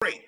Great.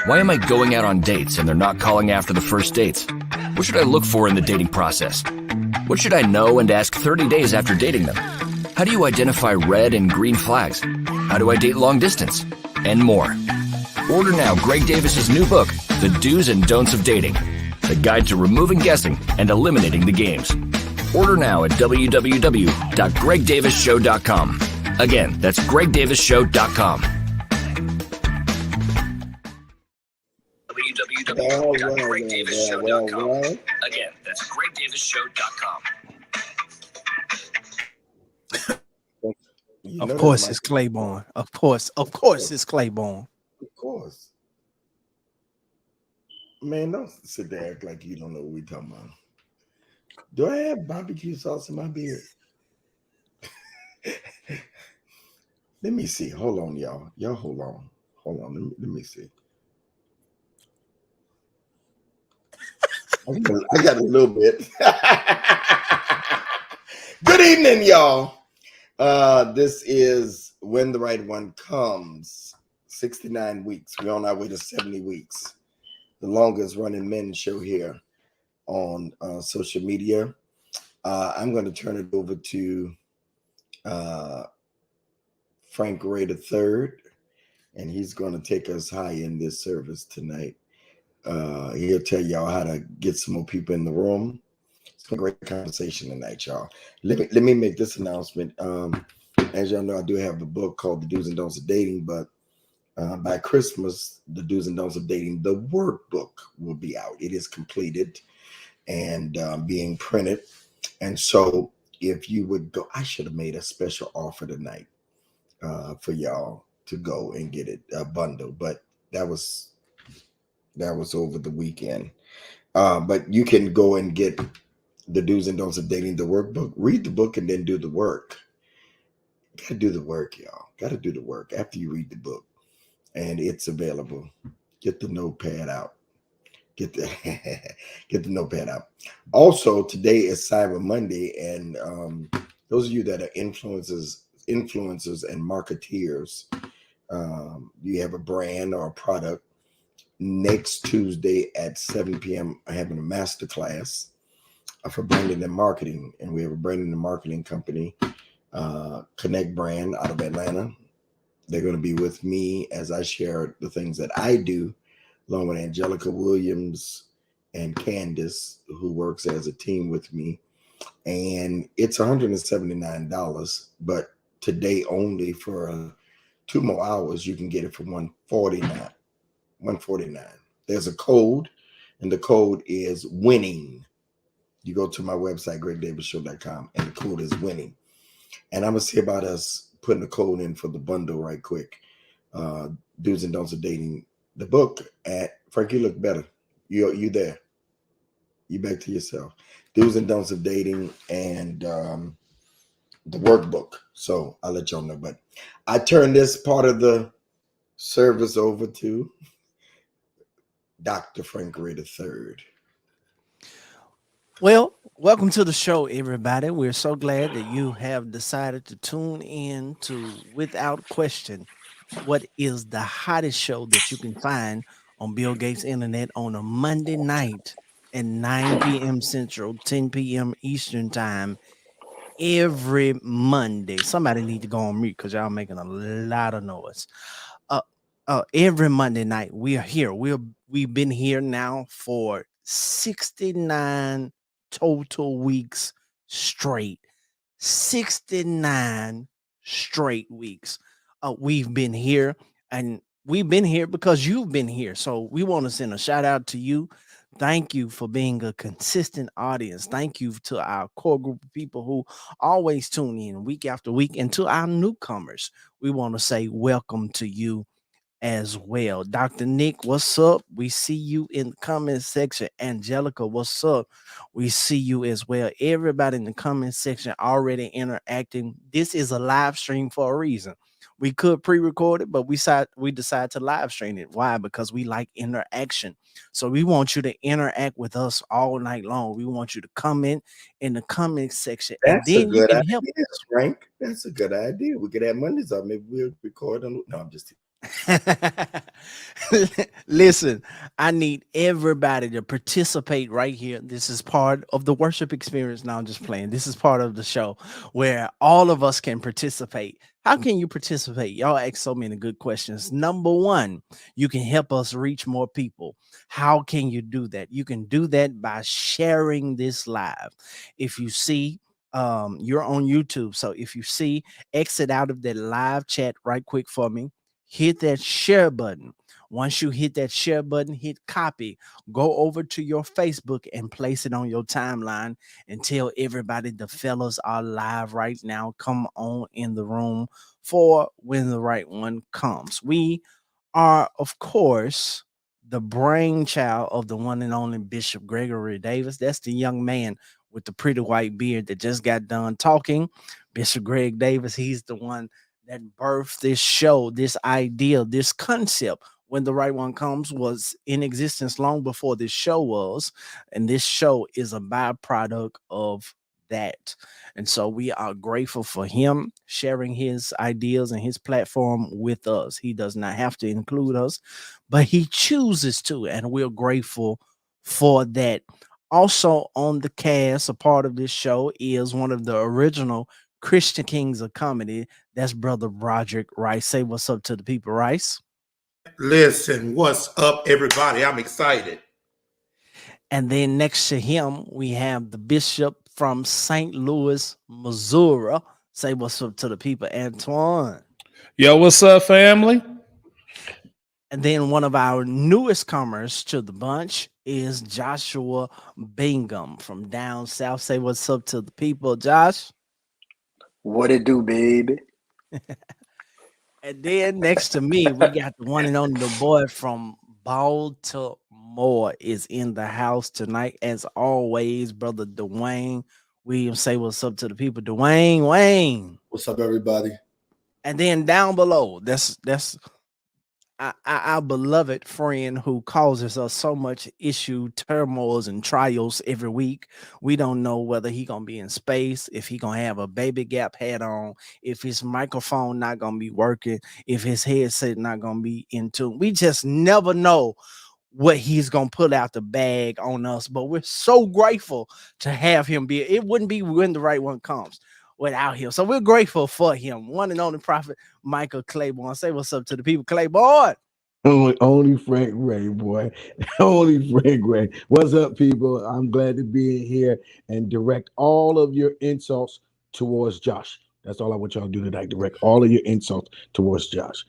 Why am I going out on dates and they're not calling after the first dates? What should I look for in the dating process? What should I know and ask 30 days after dating them? How do you identify red and green flags? How do I date long distance? And more. Order now Greg Davis's new book, The Do's and Don'ts of Dating, the guide to removing guessing and eliminating the games. Order now at www.gregdavisshow.com. Again, that's gregdavisshow.com. www.gregdavisshow.com. Again, that's gregdavisshow.com. Of course, it's Claiborne. Of course, it's Claiborne. Of course. Man, don't sit there act like you don't know what we're talking about. Do I have barbecue sauce in my beard? Let me see. Hold on, y'all. Y'all hold on. Hold on. Let me see. I got a little bit. Good evening, y'all. This is When the Right One Comes. 69 weeks. We're on our way to 70 weeks. The longest running men's show here on social media. I'm going to turn it over to Frank Ray III, and he's going to take us high in this service tonight. He'll tell y'all how to get some more people in the room. It's a great conversation tonight, y'all. Let me make this announcement. As y'all know, I do have a book called The Do's and Don'ts of Dating, but by Christmas, The Do's and Don'ts of Dating, the workbook will be out. It is completed and being printed. And so if you would go, I should have made a special offer tonight for y'all to go and get it, a bundle, but that was over the weekend. But you can go and get The Do's and Don'ts of Dating, the workbook. Read the book and then do the work. Got to do the work, y'all. Got to do the work after you read the book. And it's available. Get the notepad out. Get the notepad out. Also, today is Cyber Monday, and those of you that are influencers and marketeers, you have a brand or a product. Next Tuesday at 7 p.m., I'm having a masterclass for branding and marketing. And we have a branding and marketing company, Connect Brand out of Atlanta. They're going to be with me as I share the things that I do, along with Angelica Williams and Candace, who works as a team with me. And it's $179, but today only for 2 more hours, you can get it for $149. There's a code, and the code is winning. You go to my website, gregdavisshow.com, and the code is winning. And I'm gonna see about us putting the code in for the bundle right quick. Do's and Don'ts of Dating, the book at Frank. You look better. You there? You back to yourself. Do's and Don'ts of Dating and the workbook. So I'll let y'all know. But I turn this part of the service over to Dr. Frank Ray III. Well, welcome to the show, everybody. We're so glad that you have decided to tune in to, without question, what is the hottest show that you can find on Bill Gates Internet on a Monday night at 9 p.m. Central, 10 p.m. Eastern Time, every Monday. Somebody need to go on mute because y'all making a lot of noise. Every Monday night, we are here. We've been here now for 69 total weeks straight. 69 straight weeks. We've been here, and we've been here because you've been here. So we want to send a shout out to you. Thank you for being a consistent audience. Thank you to our core group of people who always tune in week after week. And to our newcomers, we want to say welcome to you. as well. Dr. Nick, what's up? We see you in the comment section. Angelica, what's up? We see you as well. Everybody in the comment section already interacting. This is a live stream for a reason. We could pre-record it, but we decided to live stream it. Why? Because we like interaction. So we want you to interact with us all night long. We want you to comment in the comment section, and That's a then you good can help idea, Frank. That's a good idea. We could have Mondays up. Maybe we'll record on. No, I'm just. Listen, I need everybody to participate right here. This is part of the worship experience. Now I'm just playing. This is part of the show where all of us can participate. How can you participate? Y'all ask so many good questions. Number one, you can help us reach more people. How can you do that? You can do that by sharing this live. If you see you're on YouTube, so if you see, exit out of that live chat right quick for me, hit that share button. Once you hit that share button, hit copy, go over to your Facebook and place it on your timeline and tell everybody the fellas are live right now. Come on in the room for when the right one comes. We are, of course, the brainchild of the one and only Bishop Gregory Davis. That's the young man with the pretty white beard that just got done talking. Bishop Greg Davis, he's the one that birthed this show, this idea, this concept. When the right one comes was in existence long before this show was, and this show is a byproduct of that. And so we are grateful for him sharing his ideas and his platform with us. He does not have to include us, but he chooses to, and we're grateful for that. Also on the cast, a part of this show is one of the original Christian Kings of Comedy. That's Brother Broderick Rice. Say what's up to the people, Rice. Listen, what's up, everybody? I'm excited. And then next to him, we have the bishop from St. Louis, Missouri. Say what's up to the people, Antoine. Yo, what's up, family? And then one of our newest comers to the bunch is Joshua Bingham from down south. Say what's up to the people, Josh. What it do, baby? And then next to me, we got the one and only the boy from Baltimore is in the house tonight. As always, brother Dwayne Williams. Say what's up to the people, Dwayne Wayne. What's up, everybody? And then down below, that's our beloved friend who causes us so much issue, turmoils, and trials every week. We don't know whether he gonna be in space, if he gonna have a baby gap hat on, if his microphone not gonna be working, if his headset not gonna be in tune. We just never know what he's gonna put out the bag on us. But we're so grateful to have him be. It wouldn't be when the right one comes without him. So we're grateful for him. One and only prophet Michael Claiborne. Say what's up to the people, Claiborne. Only Frank Ray, boy. Only Frank Ray. What's up, people? I'm glad to be in here and direct all of your insults towards Josh. That's all I want y'all to do tonight. Direct all of your insults towards Josh.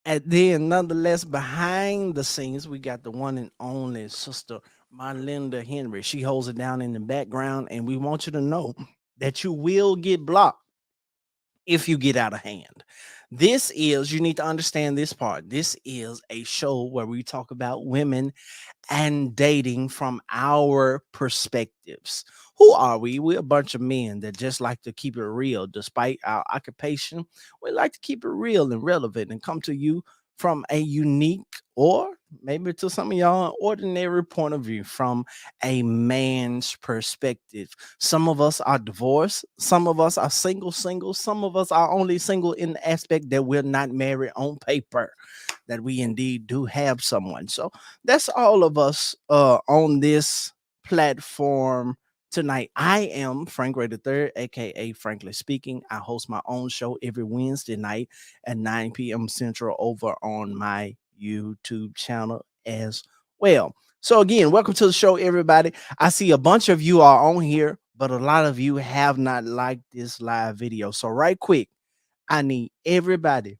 And then, nonetheless, behind the scenes, we got the one and only sister Marlinda Henry. She holds it down in the background, and we want you to know that you will get blocked if you get out of hand. This is, you need to understand this part. This is a show where we talk about women and dating from our perspectives. Who are we? We're a bunch of men that just like to keep it real. Despite our occupation, we like to keep it real and relevant and come to you from a unique, or maybe to some of y'all, an ordinary point of view from a man's perspective. Some of us are divorced. Some of us are single. Some of us are only single in the aspect that we're not married on paper, that we indeed do have someone. So that's all of us on this platform tonight. I am Frank Ray III, aka Frankly Speaking. I host my own show every Wednesday night at 9 p.m. Central over on my YouTube channel as well. So again, welcome to the show, everybody. I see a bunch of you are on here, but a lot of you have not liked this live video. So right quick, I need everybody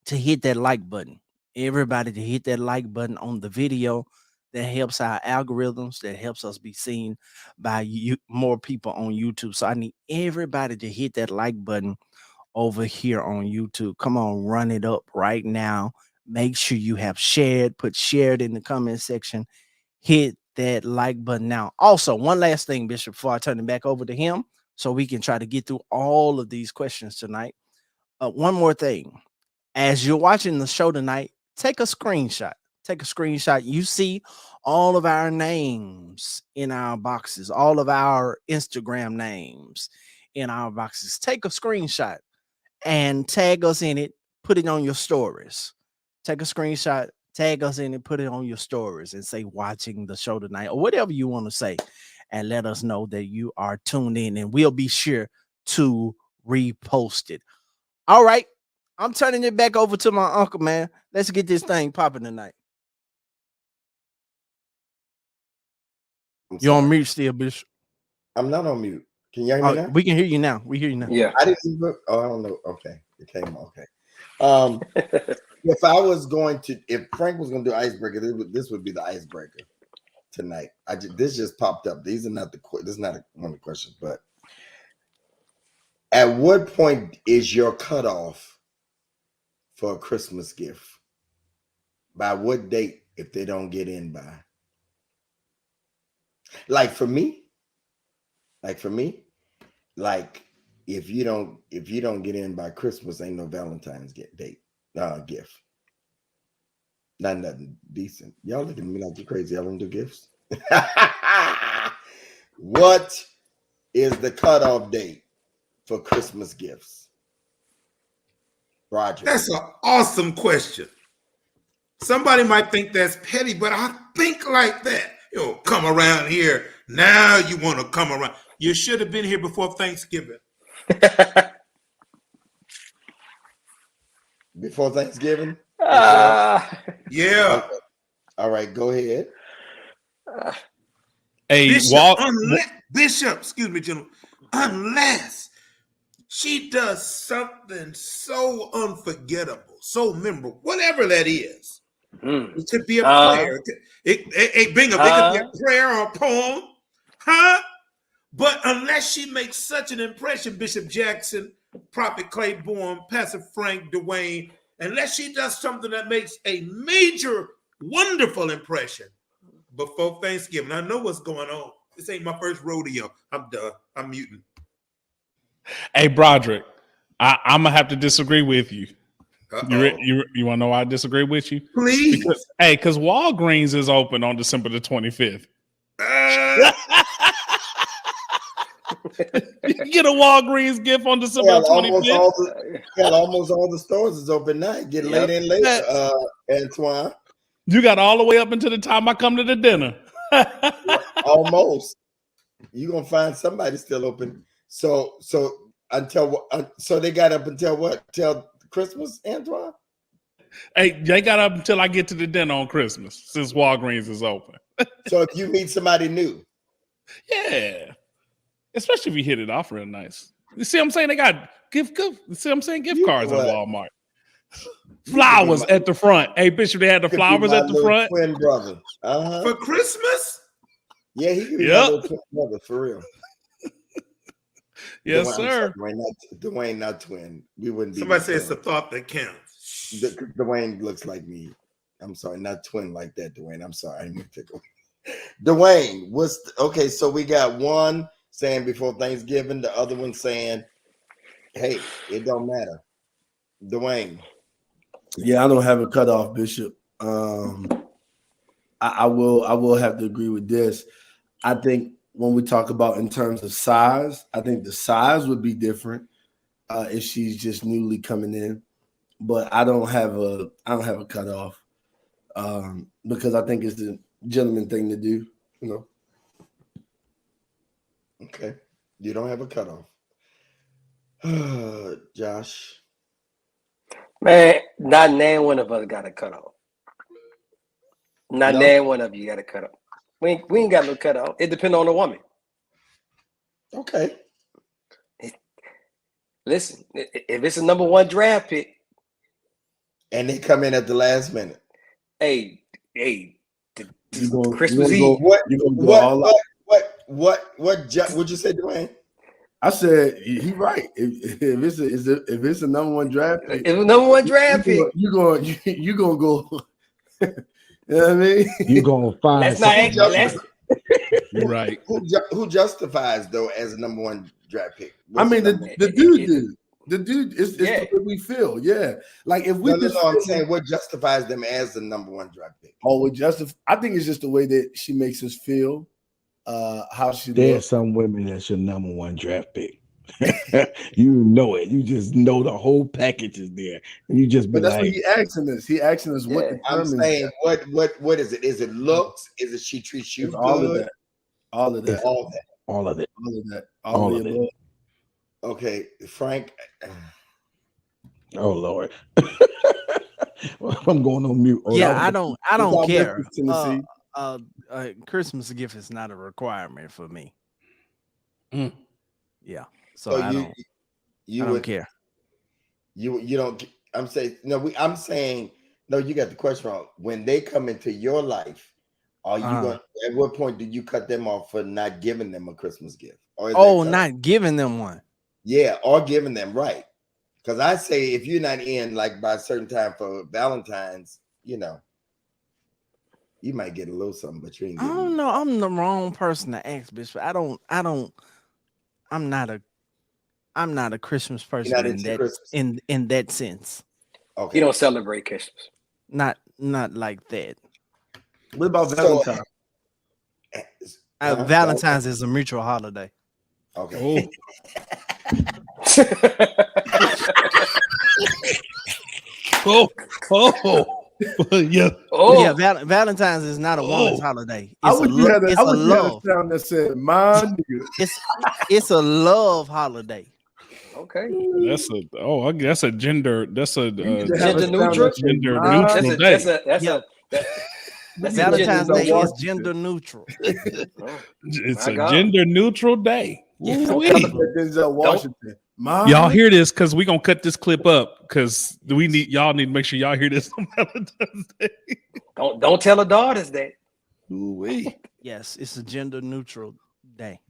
to hit that like button. Everybody to hit that like button on the video. That helps our algorithms, that helps us be seen by you, more people on YouTube. So I need everybody to hit that like button over here on YouTube. Come on, run it up right now. Make sure you have shared, put shared in the comment section. Hit that like button now. Also, one last thing, Bishop, before I turn it back over to him, so we can try to get through all of these questions tonight. One more thing. As you're watching the show tonight, take a screenshot. Take a screenshot. You see all of our names in our boxes, all of our Instagram names in our boxes. Take a screenshot and tag us in it. Put it on your stories. Take a screenshot, tag us in it, put it on your stories and say watching the show tonight or whatever you want to say. And let us know that you are tuned in, and we'll be sure to repost it. All right. I'm turning it back over to my uncle, man. Let's get this thing popping tonight. You're on mute still, Bishop. I'm not on mute. Can you hear me now? We can hear you now. We hear you now. Yeah. I didn't even, I don't know. Okay. It came on. Okay. If I was going to, if Frank was going to do icebreaker, this would be the icebreaker tonight. This just popped up. These are not this is not one of the questions, but at what point is your cutoff for a Christmas gift? By what date if they don't get in by? Like for me, if you don't get in by Christmas, ain't no Valentine's gift. Not nothing decent. Y'all looking at me like you're crazy. Y'all don't do gifts. What is the cutoff date for Christmas gifts? Roger. That's an awesome question. Somebody might think that's petty, but I think like that. Come around here. Now you want to come around. You should have been here before Thanksgiving. Before Thanksgiving? Yeah. Okay. All right, go ahead. Bishop, excuse me, gentlemen, unless she does something so unforgettable, so memorable, whatever that is. It could be a prayer. It could be a prayer or a poem. But unless she makes such an impression, Bishop Jackson, Prophet Claiborne, Pastor Frank, Dwayne, unless she does something that makes a major, wonderful impression before Thanksgiving. I know what's going on. This ain't my first rodeo. I'm done. I'm muting. Hey, Broderick, I'm going to have to disagree with you. You want to know why I disagree with you? Please. Because Walgreens is open on December the 25th. You get a Walgreens gift on December 25th. Almost all the stores is open now. Get later and later, Antoine. You got all the way up until the time I come to the dinner. Almost. You're gonna find somebody still open. So they got up until what? Till Christmas, Antoine? Hey, they got up until I get to the dinner on Christmas, since Walgreens is open. So if you meet somebody new. Yeah. Especially if you hit it off real nice. You see what I'm saying? They got gift cards at Walmart. Flowers at the front. Hey, Bishop, they had the flowers at the front. Twin brother. For Christmas? Yeah, he could be my little twin brother, for real. Yes, sir. Dwayne, not twin. We wouldn't be. Somebody say it's the thought that counts. Dwayne looks like me. I'm sorry, not twin like that, Dwayne. I'm sorry. I didn't mean to pick on Dwayne, okay, so we got one saying before Thanksgiving, the other one saying, hey, it don't matter. Dwayne. Yeah, I don't have a cutoff, Bishop. I will have to agree with this. I think when we talk about in terms of size, I think the size would be different if she's just newly coming in. But I don't have a cutoff because I think it's the gentleman thing to do, you know. Okay, you don't have a cutoff, Josh. Man, not name one of us got a cutoff. Name one of you got a cutoff. We ain't got no cutoff. It depends on the woman. Okay. Listen, if it's a number one draft pick, and they come in at the last minute. Hey, Christmas Eve. What would you say, Dwayne? I said he right. If it's a number one draft pick, It's a number one draft pick. You gonna go. You know what I mean? You gonna find Let's not act. Right. Who justifies though as a number one draft pick? I mean the dude. The dude is the way we feel. Yeah. Like if we I'm saying what justifies them as the number one draft pick. Oh, I think it's just the way that she makes us feel. How she There's some women that's your number one draft pick. You know it. You just know the whole package is there. And you just be But that's like, what he asking us. He asking us what I'm saying what is it? Is it looks? Is it she treats you good? All of that. All of that. All of that. all of it. All of that. All of it. Okay, Frank. Oh Lord. I'm going on mute. Yeah, I don't care. Tennessee. Christmas gift is not a requirement for me. Yeah, so So I don't care. You don't. I'm saying no. I'm saying no. You got the question wrong. When they come into your life, are you going? At what point did you cut them off for not giving them a Christmas gift? Or not giving them one. Yeah, or giving them right. Because I say if you're not in like by a certain time for Valentine's, you might get a little something, but you ain't. I don't know. I'm the wrong person to ask, bitch. But I'm not a Christmas person in that sense. Okay. You don't celebrate Christmas. Not like that. What about Valentine's? Valentine's is a mutual holiday. Okay. Yeah. Valentine's is not a woman's holiday. It's a love. That said, "Man, it's a love holiday." Okay. That's a gender. That's a gender neutral. Gender neutral day. Valentine's Day is gender neutral. It's a gender neutral day. Washington. Y'all hear this because we're gonna cut this clip up because y'all need to make sure y'all hear this on Valentine's Day. Don't tell the daughters that. Ooh-wee. Yes, it's a gender neutral day.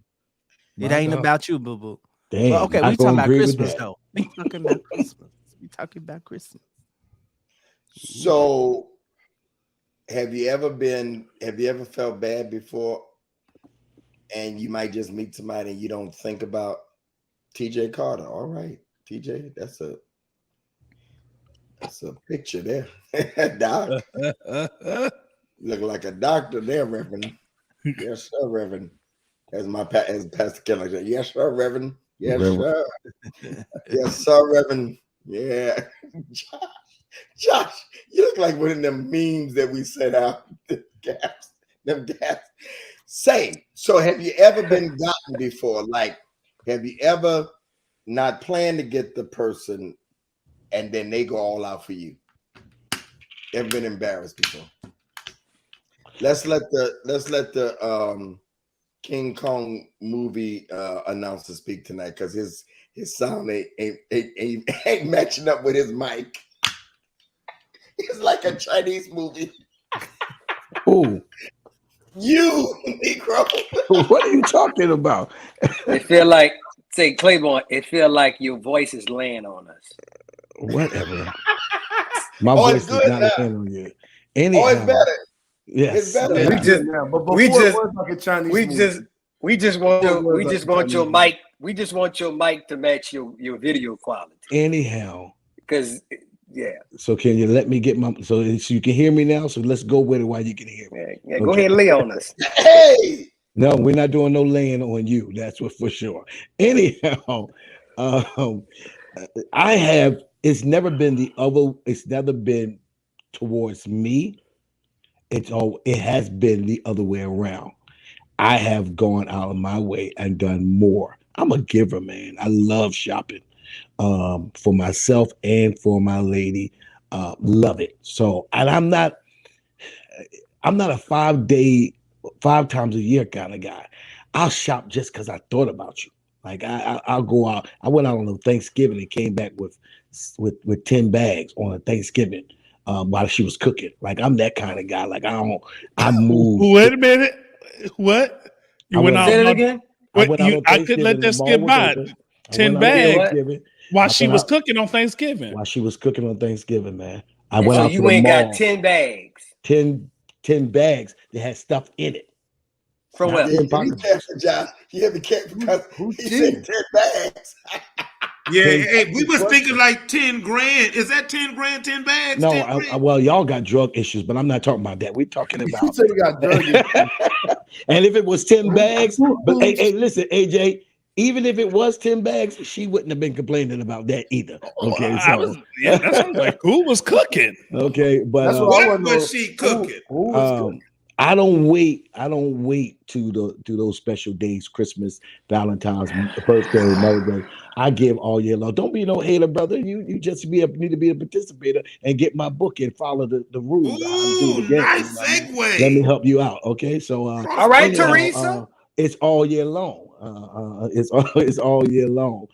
It ain't about you, boo boo. Damn, okay, we talking about Christmas though. We talking about Christmas. So have you ever felt bad before and you might just meet somebody and you don't think about TJ Carter? All right, TJ, that's a picture there. Doc. Look like a doctor there, Reverend. Yes, sir, Reverend. As Pastor Kelly said, yes, sir, Reverend. Yes, sir. Yes, sir, Reverend. Yeah. Josh, you look like one of them memes that we sent out. Them gaps. Same. So have you ever been gotten before? Like, have you ever not planned to get the person and then they go all out for you? Ever been embarrassed before? Let's let the King Kong movie announcer speak tonight because his sound ain't matching up with his mic. It's like a Chinese movie. Oh, you Negro. What are you talking about? It feel like, say Claiborne, it feel like your voice is laying on us. Whatever. My voice is not laying on you. Anyhow, it's better. Yes. It's better. We just want your mic. We just want your mic to match your video quality. Anyhow, because So can you let me get so you can hear me now? So let's go with it while you can hear me. Yeah, go ahead and lay on us. Hey. No, we're not doing no laying on you. That's what for sure. Anyhow, it's never been towards me. It has been the other way around. I have gone out of my way and done more. I'm a giver, man. I love shopping for myself and for my lady. Love it. So, and I'm not a 5 times a year kind of guy. I'll shop just because I thought about you. Like I'll go out. I went out on a Thanksgiving and came back with 10 bags on a Thanksgiving while she was cooking. Like I'm that kind of guy. Like I move. Wait a minute. What? You went out? Say it again. But went out on I could let Thanksgiving, that the mall skip was by. open. I 10 went out on bags Thanksgiving. while I she went was out- cooking on Thanksgiving. While she was cooking on Thanksgiving, man. I And went so out to you the ain't mall. got 10 bags 10 bags that had stuff in it. from Not where? Yeah, 10 be pocketbooks. careful, John. You be careful because Who's he said 10 bags. Yeah, 10 hey, we was pocketbooks. thinking like 10 grand. Is that 10 grand, 10 bags? No, 10 grand? well, y'all got drug issues, but I'm not talking about that. We're talking You about. said we got dirty. And if it was 10 bags, but hey, listen, AJ, even if it was 10 bags, she wouldn't have been complaining about that either. Okay, That sounds like who was cooking? okay, but That's what What I want to was know. she cooking? Who was cooking? I don't wait to those special days, Christmas, Valentine's, birthday, Mother's Day. I give all year long. Don't be no hater, brother. You just need to be a participator and get my book and follow the rules. How to do Ooh, the game. nice You know what I mean? segue. Let me help you out. Okay. So All right, anyhow, Teresa. it's all year long. It's all year long.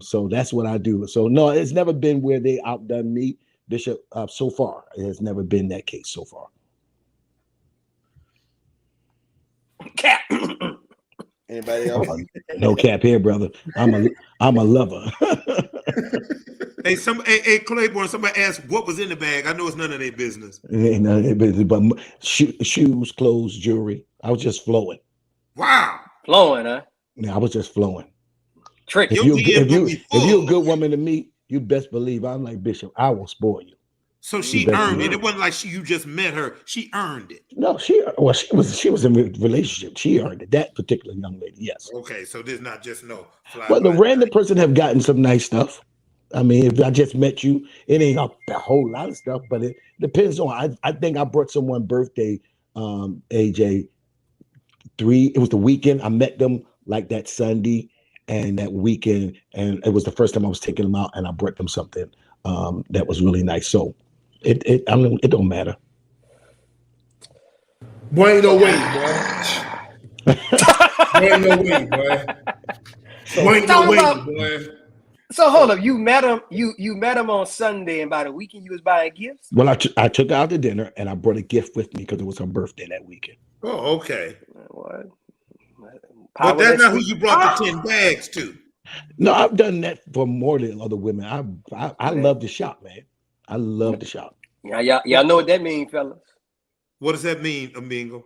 So that's what I do. So no, it's never been where they outdone me, Bishop. So far, it has never been that case so far. Cap. Anybody else? No cap here, brother. I'm a lover. Hey, Claiborne, somebody asked what was in the bag. I know it's none of their business. It ain't none of their business, but shoes, clothes, jewelry. I was just flowing. Wow. Flowing, huh? Yeah, I was just flowing. Trick. If Your you're DM will be a full. good woman to me, you best believe I'm like Bishop. I will spoil you. So she best earned it. believe. It wasn't like you just met her. She earned it. No, she was in a relationship. She earned it. That particular young lady, yes. Okay, so this not just no fly. Well, the by random night. person have gotten some nice stuff. I mean, if I just met you, it ain't a whole lot of stuff, but it depends on. I think I brought someone birthday, AJ. It was the weekend. I met them like that Sunday and that weekend, and it was the first time I was taking them out, and I brought them something that was really nice. So it don't matter. Boy, ain't no way, boy. Boy, ain't no way, boy. Boy, ain't no way, boy. So hold up, you met him. You met him on Sunday, and by the weekend you was buying gifts. Well, I took her out to dinner, and I brought a gift with me because it was her birthday that weekend. Oh, okay. What? But that's not who you brought the 10 bags to. No, I've done that for more than other women. I love to shop, man. I love to shop. Yeah, y'all know what that means, fellas. What does that mean, Amingo?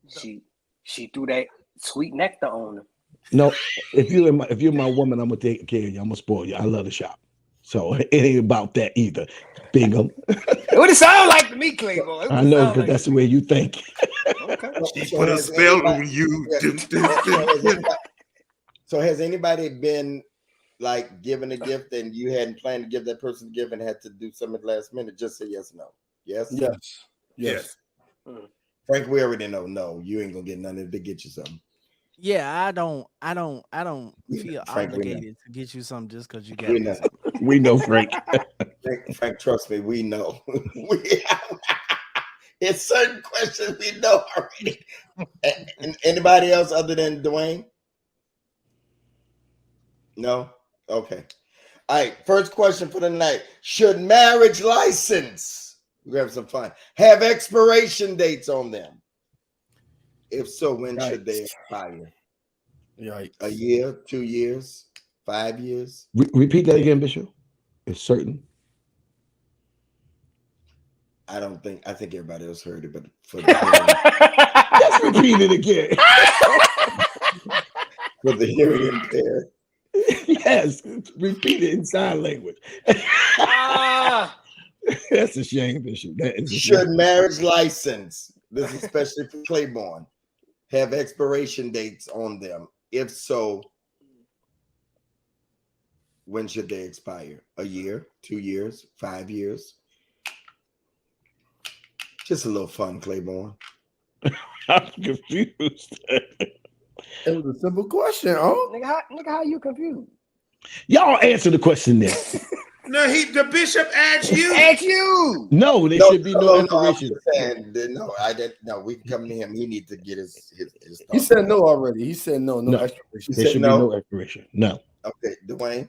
She threw that sweet nectar on him. No, if you're my woman, I'm gonna take care of you. I'm gonna spoil you. I love to shop, so it ain't about that either. Bingo. What it sound like to me, Claiborne? I know because that's the way you think. Okay. She put a spell on you. So has anybody been like given a gift and you hadn't planned to give that person a gift and had to do something at the last minute? Just say yes, no. Yes. Yes. Frank, we already know. No, you ain't gonna get none of it to get you something. Yeah, I don't feel Frank, obligated to get you something just because you got We me know. something. We know, Frank. Frank, trust me, we know. It's certain questions we know already. And anybody else other than Dwayne? No? Okay. All right. First question for the night. Should marriage license, we're having some fun, have expiration dates on them? If so, when should they expire? Yikes. A year, 2 years, 5 years? Repeat that again, Bishop. It's certain. I think everybody else heard it, but for Let's repeat it again. for the hearing impaired. Yes, repeat it in sign language. That's a shame, Bishop. That is a Should shame. marriage license, this is especially for Claiborne, have expiration dates on them? If so, when should they expire? A year, 2 years, 5 years? Just a little fun, Claiborne. I'm confused. It was a simple question, oh. Nigga, how you confused? Y'all answer the question then. No, the bishop asked you. Ask you. No, there should be no expiration. No, we can come to him. He needs to get his He said no already. He said no expiration. There should be no expiration. No. Okay, Dwayne.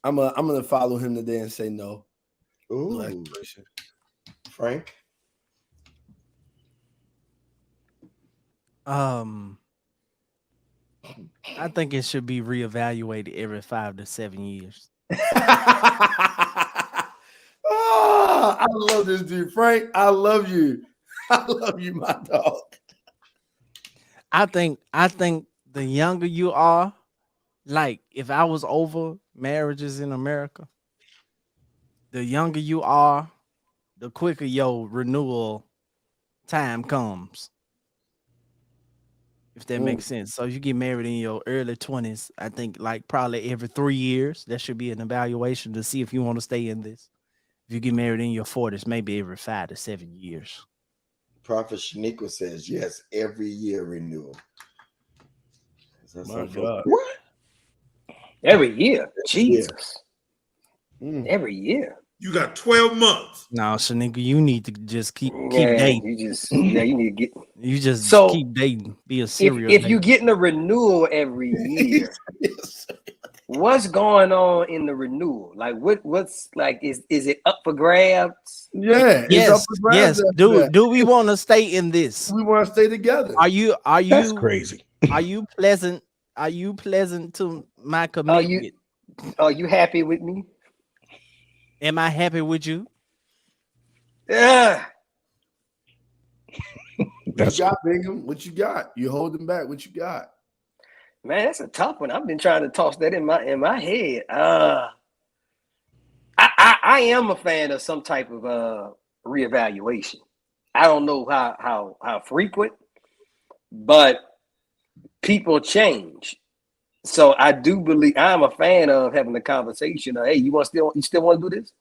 I'm gonna follow him today and say no. Ooh. No expiration. I think it should be reevaluated every 5 to 7 years. Oh, I love this dude, Frank. I love you. I love you, my dog. I think the younger you are, like if I was over marriages in America, the younger you are, the quicker your renewal time comes. If that makes sense. So you get married in your early 20s, I think like probably every 3 years, there should be an evaluation to see if you want to stay in this. If you get married in your 40s, maybe every 5 to 7 years. Prophet Shaniqua says, yes, every year renewal. My God. What? Every year. Jesus. Every year. You got 12 months. No, Shanika, you need to just keep dating. You need to get. You just keep dating. Be a serial. If you getting a renewal every year, what's going on in the renewal? Like what's like is it up for grabs? Yeah. Yes. It's up for grabs. Yes. Do we want to stay in this? We want to stay together. Are you That's crazy. Are you pleasant? Are you pleasant to my commitment? Are you happy with me? Am I happy with you? Yeah. What you got, Bingham? What you got? You holding back? What you got? Man, that's a tough one. I've been trying to toss that in my head. I am a fan of some type of reevaluation. I don't know how frequent, but people change. So I do believe I'm a fan of having the conversation of, hey, you still want to do this?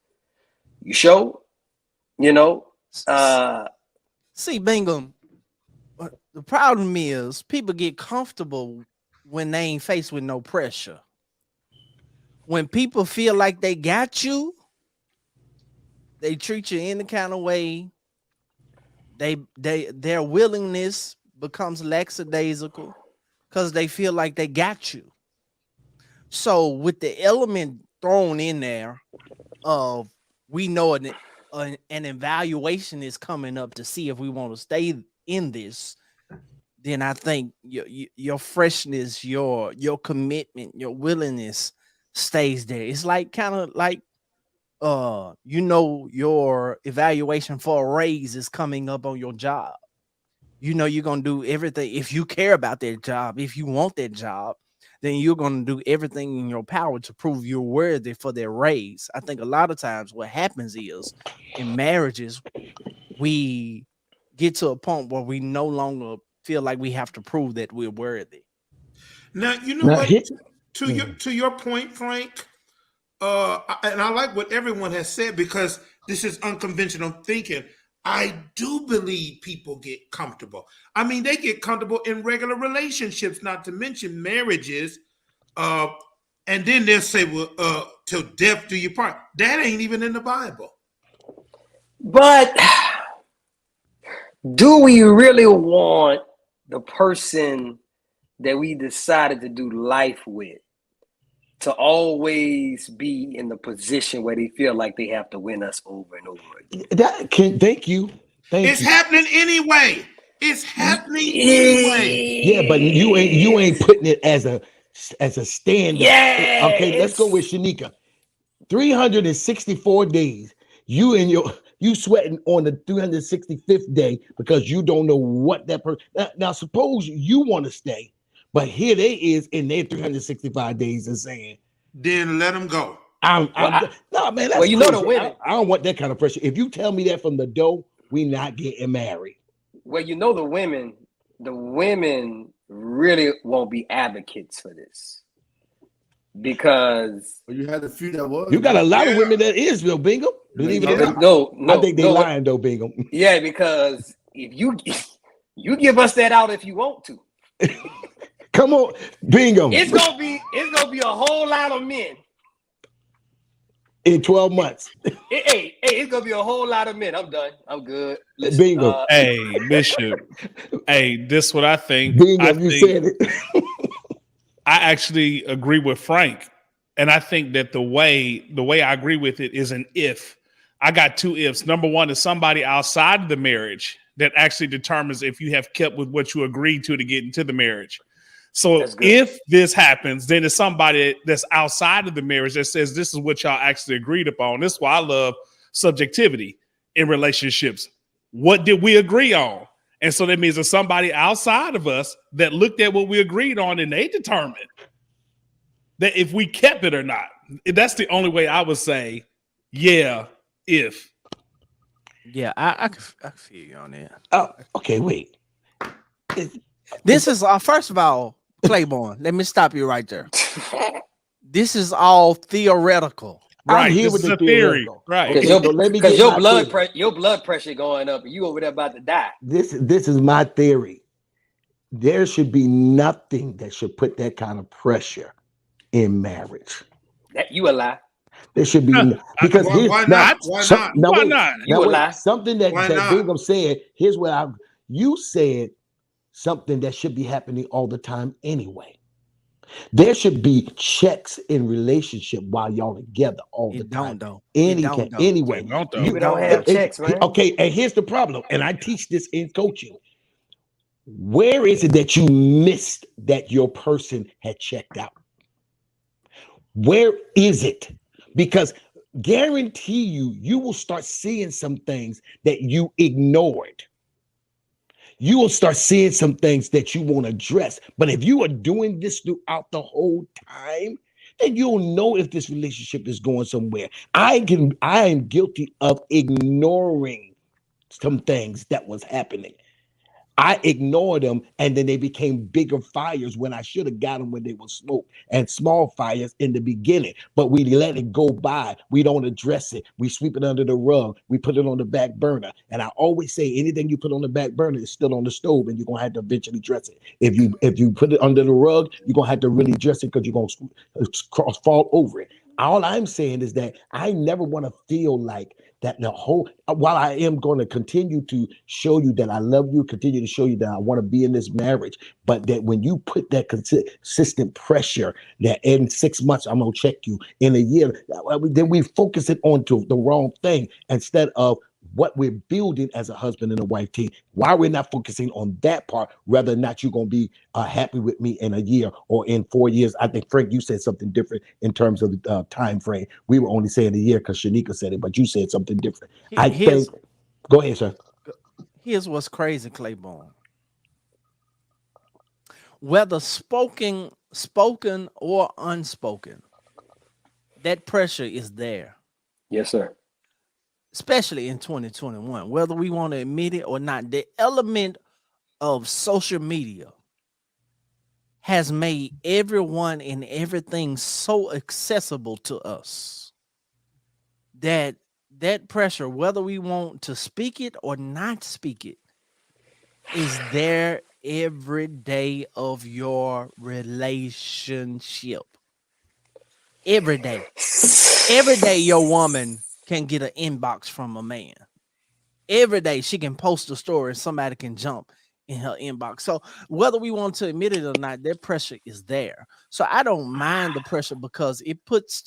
You sure? You know? See, Bingham, the problem is people get comfortable when they ain't faced with no pressure. When people feel like they got you, they treat you any kind of way. Their willingness becomes lackadaisical because they feel like they got you. So with the element thrown in there of we know an evaluation is coming up to see if we want to stay in this, then I think your freshness, your commitment, your willingness stays there. It's like kind of like your evaluation for a raise is coming up on your job. You know you're gonna do everything if you care about that job, if you want that job, then you're gonna do everything in your power to prove you're worthy for their raise. I think a lot of times what happens is in marriages, we get to a point where we no longer feel like we have to prove that we're worthy. Now, you know what? To your point, Frank, and I like what everyone has said because this is unconventional thinking. I do believe people get comfortable. I mean, they get comfortable in regular relationships, not to mention marriages. And then they'll say, well, till death do you part. That ain't even in the Bible. But do we really want the person that we decided to do life with to always be in the position where they feel like they have to win us over and over again? Thank you. It's happening anyway. It's happening anyway. Yeah, but you ain't putting it as a standard. Yeah. Okay, let's go with Shanika. 364 days. You sweating on the 365th day because you don't know what that person. Now suppose you want to stay, but here they is in their 365 days and saying, then let them go. No, man. That's well, you know crazy. the women. I don't want that kind of pressure. If you tell me that from the door, we not getting married. Well, you know the women really won't be advocates for this because you had a few that was. You got a lot of women that is though, Bingham. Believe it or not. No, I think they lying though, Bingham. Yeah, because if you give us that out if you want to. Come on, Bingham. It's gonna be a whole lot of men in 12 months. Hey, it's gonna be a whole lot of men. I'm done. I'm good. Listen, Bingham. Hey, Bishop. Hey, this what I think. Bingham, you said it. I actually agree with Frank. And I think that the way I agree with it is an if. I got two ifs. Number one is somebody outside of the marriage that actually determines if you have kept with what you agreed to get into the marriage. So if this happens, then it's somebody that's outside of the marriage that says this is what y'all actually agreed upon. This is why I love subjectivity in relationships. What did we agree on? And so that means there's somebody outside of us that looked at what we agreed on and they determined that if we kept it or not. That's the only way I would say, yeah, if. Yeah, I can feel you on that. Oh, okay, wait. This is first of all, Claiborne, let me stop you right there. This is all theoretical. Right, I'm here this with is the a theory. theoretical. Right. Okay, Because your blood pressure going up and you over there about to die. This is my theory. There should be nothing that should put that kind of pressure in marriage. That you a lie. There should be because why not? Why not? You a lie. Something that Bingham said. Here's what you said. Something that should be happening all the time anyway. There should be checks in relationship while y'all together all the time. Anyway, you don't have checks, man. Okay, and here's the problem, and I teach this in coaching. Where is it that you missed that your person had checked out? Where is it? Because guarantee you will start seeing some things that you ignored. You will start seeing some things that you won't address. But if you are doing this throughout the whole time, then you'll know if this relationship is going somewhere. I am guilty of ignoring some things that was happening. I ignored them, and then they became bigger fires when I should have got them when they were smoke and small fires in the beginning. But we let it go by. We don't address it. We sweep it under the rug. We put it on the back burner. And I always say anything you put on the back burner is still on the stove, and you're gonna have to eventually address it. If you put it under the rug, you're gonna have to really address it because you're gonna fall over it. All I'm saying is that I never want to feel like that while I am going to continue to show you that I love you, continue to show you that I want to be in this marriage, but that when you put that consistent pressure that in 6 months, I'm going to check you, in a year, then we focus it on to the wrong thing instead of what we're building as a husband and a wife team. Why we're not focusing on that part, rather than not you're going to be happy with me in a year or in 4 years. I think, Frank, you said something different in terms of the time frame. We were only saying a year because Shanika said it, but you said something different. Go ahead, sir. Here's what's crazy, Claiborne. Whether spoken or unspoken, that pressure is there. Yes, sir. Especially in 2021, whether we want to admit it or not, the element of social media has made everyone and everything so accessible to us that pressure, whether we want to speak it or not speak it, is there every day of your relationship. Every day. Every day your woman can get an inbox from a man. Every day she can post a story and somebody can jump in her inbox. So whether we want to admit it or not, that pressure is there. So I don't mind the pressure because it puts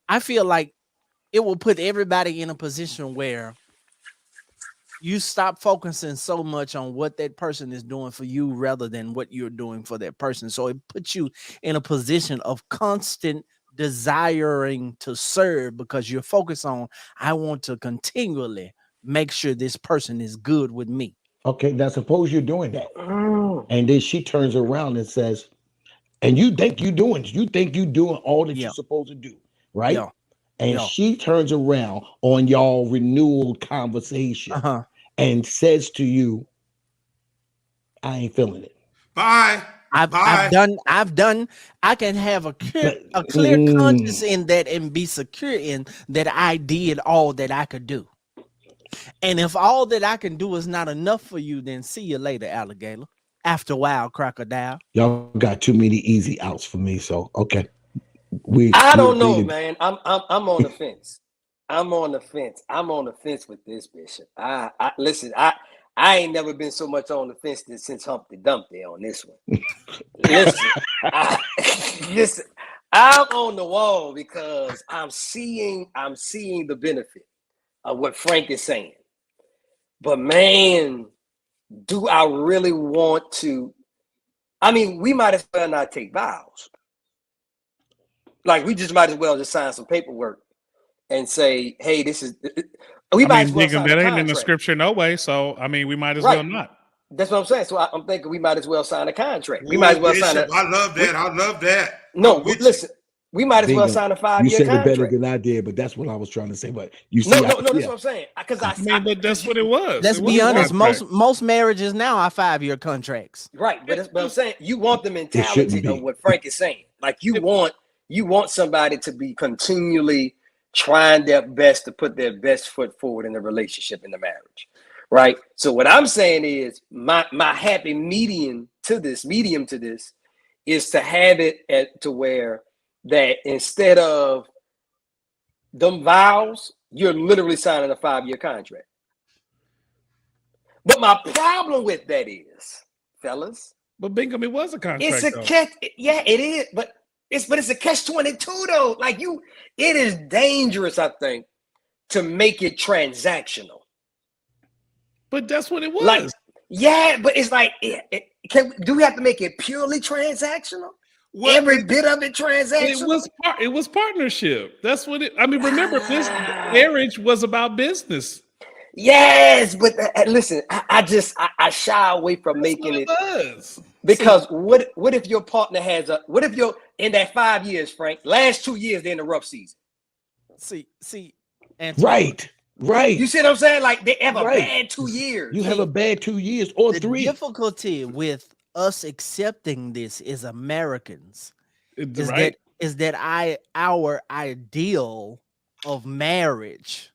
I feel like it will put everybody in a position where you stop focusing so much on what that person is doing for you rather than what you're doing for that person. So it puts you in a position of constant desiring to serve because you're focused on, I want to continually make sure this person is good with me. Okay, now suppose you're doing that. And then she turns around and says, and you think you're doing all that you're supposed to do, right? Yeah. And she turns around on y'all renewal conversation and says to you, I ain't feeling it. Bye. I've done. I can have a clear conscience in that and be secure in that I did all that I could do. And if all that I can do is not enough for you, then see you later, alligator. After a while, crocodile. Y'all got too many easy outs for me. So okay, I don't know, man. I'm on the fence. I'm on the fence with this, Bishop. Listen. I ain't never been so much on the fence since Humpty Dumpty on this one. Listen, I'm on the wall because I'm seeing the benefit of what Frank is saying. But man, do I really want to I mean, we might as well not take vows. Like, we just might as well just sign some paperwork and say, hey, this is. We might as well sign that a ain't in the contract. scripture no way. So, I mean, we might as well not. That's what I'm saying. So I'm thinking we might as well sign a contract. We might as well sign I love that. I love that. No, listen. We might as well sign a 5-year contract. You said it better than I did, but that's what I was trying to say. But you see, no, that's what I'm saying. Because I mean, but that's what it was. Let's be honest. Most marriages now are 5-year contracts. Right, but I'm saying you want the mentality of what Frank is saying. Like you want somebody to be continually trying their best to put their best foot forward in the relationship, in the marriage. Right. So what I'm saying is my happy medium to this is to have it to where that instead of them vows, you're literally signing a 5-year contract. But my problem with that is, fellas. But Bingham, it was a contract. It's a catch. Yeah, it is. But it's a catch-22 though. Like it is dangerous, I think, to make it transactional. But that's what it was. Like, yeah, but it's like, do we have to make it purely transactional? Every bit of it transactional? It was partnership. That's what it. I mean, remember, this marriage was about business. Yes, but listen, I shy away from making it. Because what if your partner what if you're in that 5 years, Frank? Last 2 years they're in the rough season. See, Right. You see what I'm saying? Like they have a bad 2 years. You have a bad 2 years or 3. The difficulty with us accepting this as Americans is that our ideal of marriage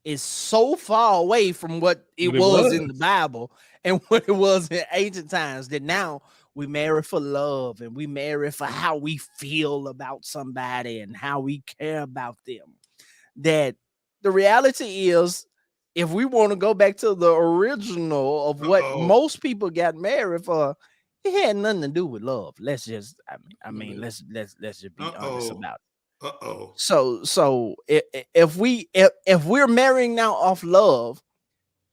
is so far away from what it was in the Bible and what it was in ancient times that now we marry for love and we marry for how we feel about somebody and how we care about them. That the reality is, if we want to go back to the original of what most people got married for, it had nothing to do with love. Let's just, let's just be honest about it. So if we're marrying now off love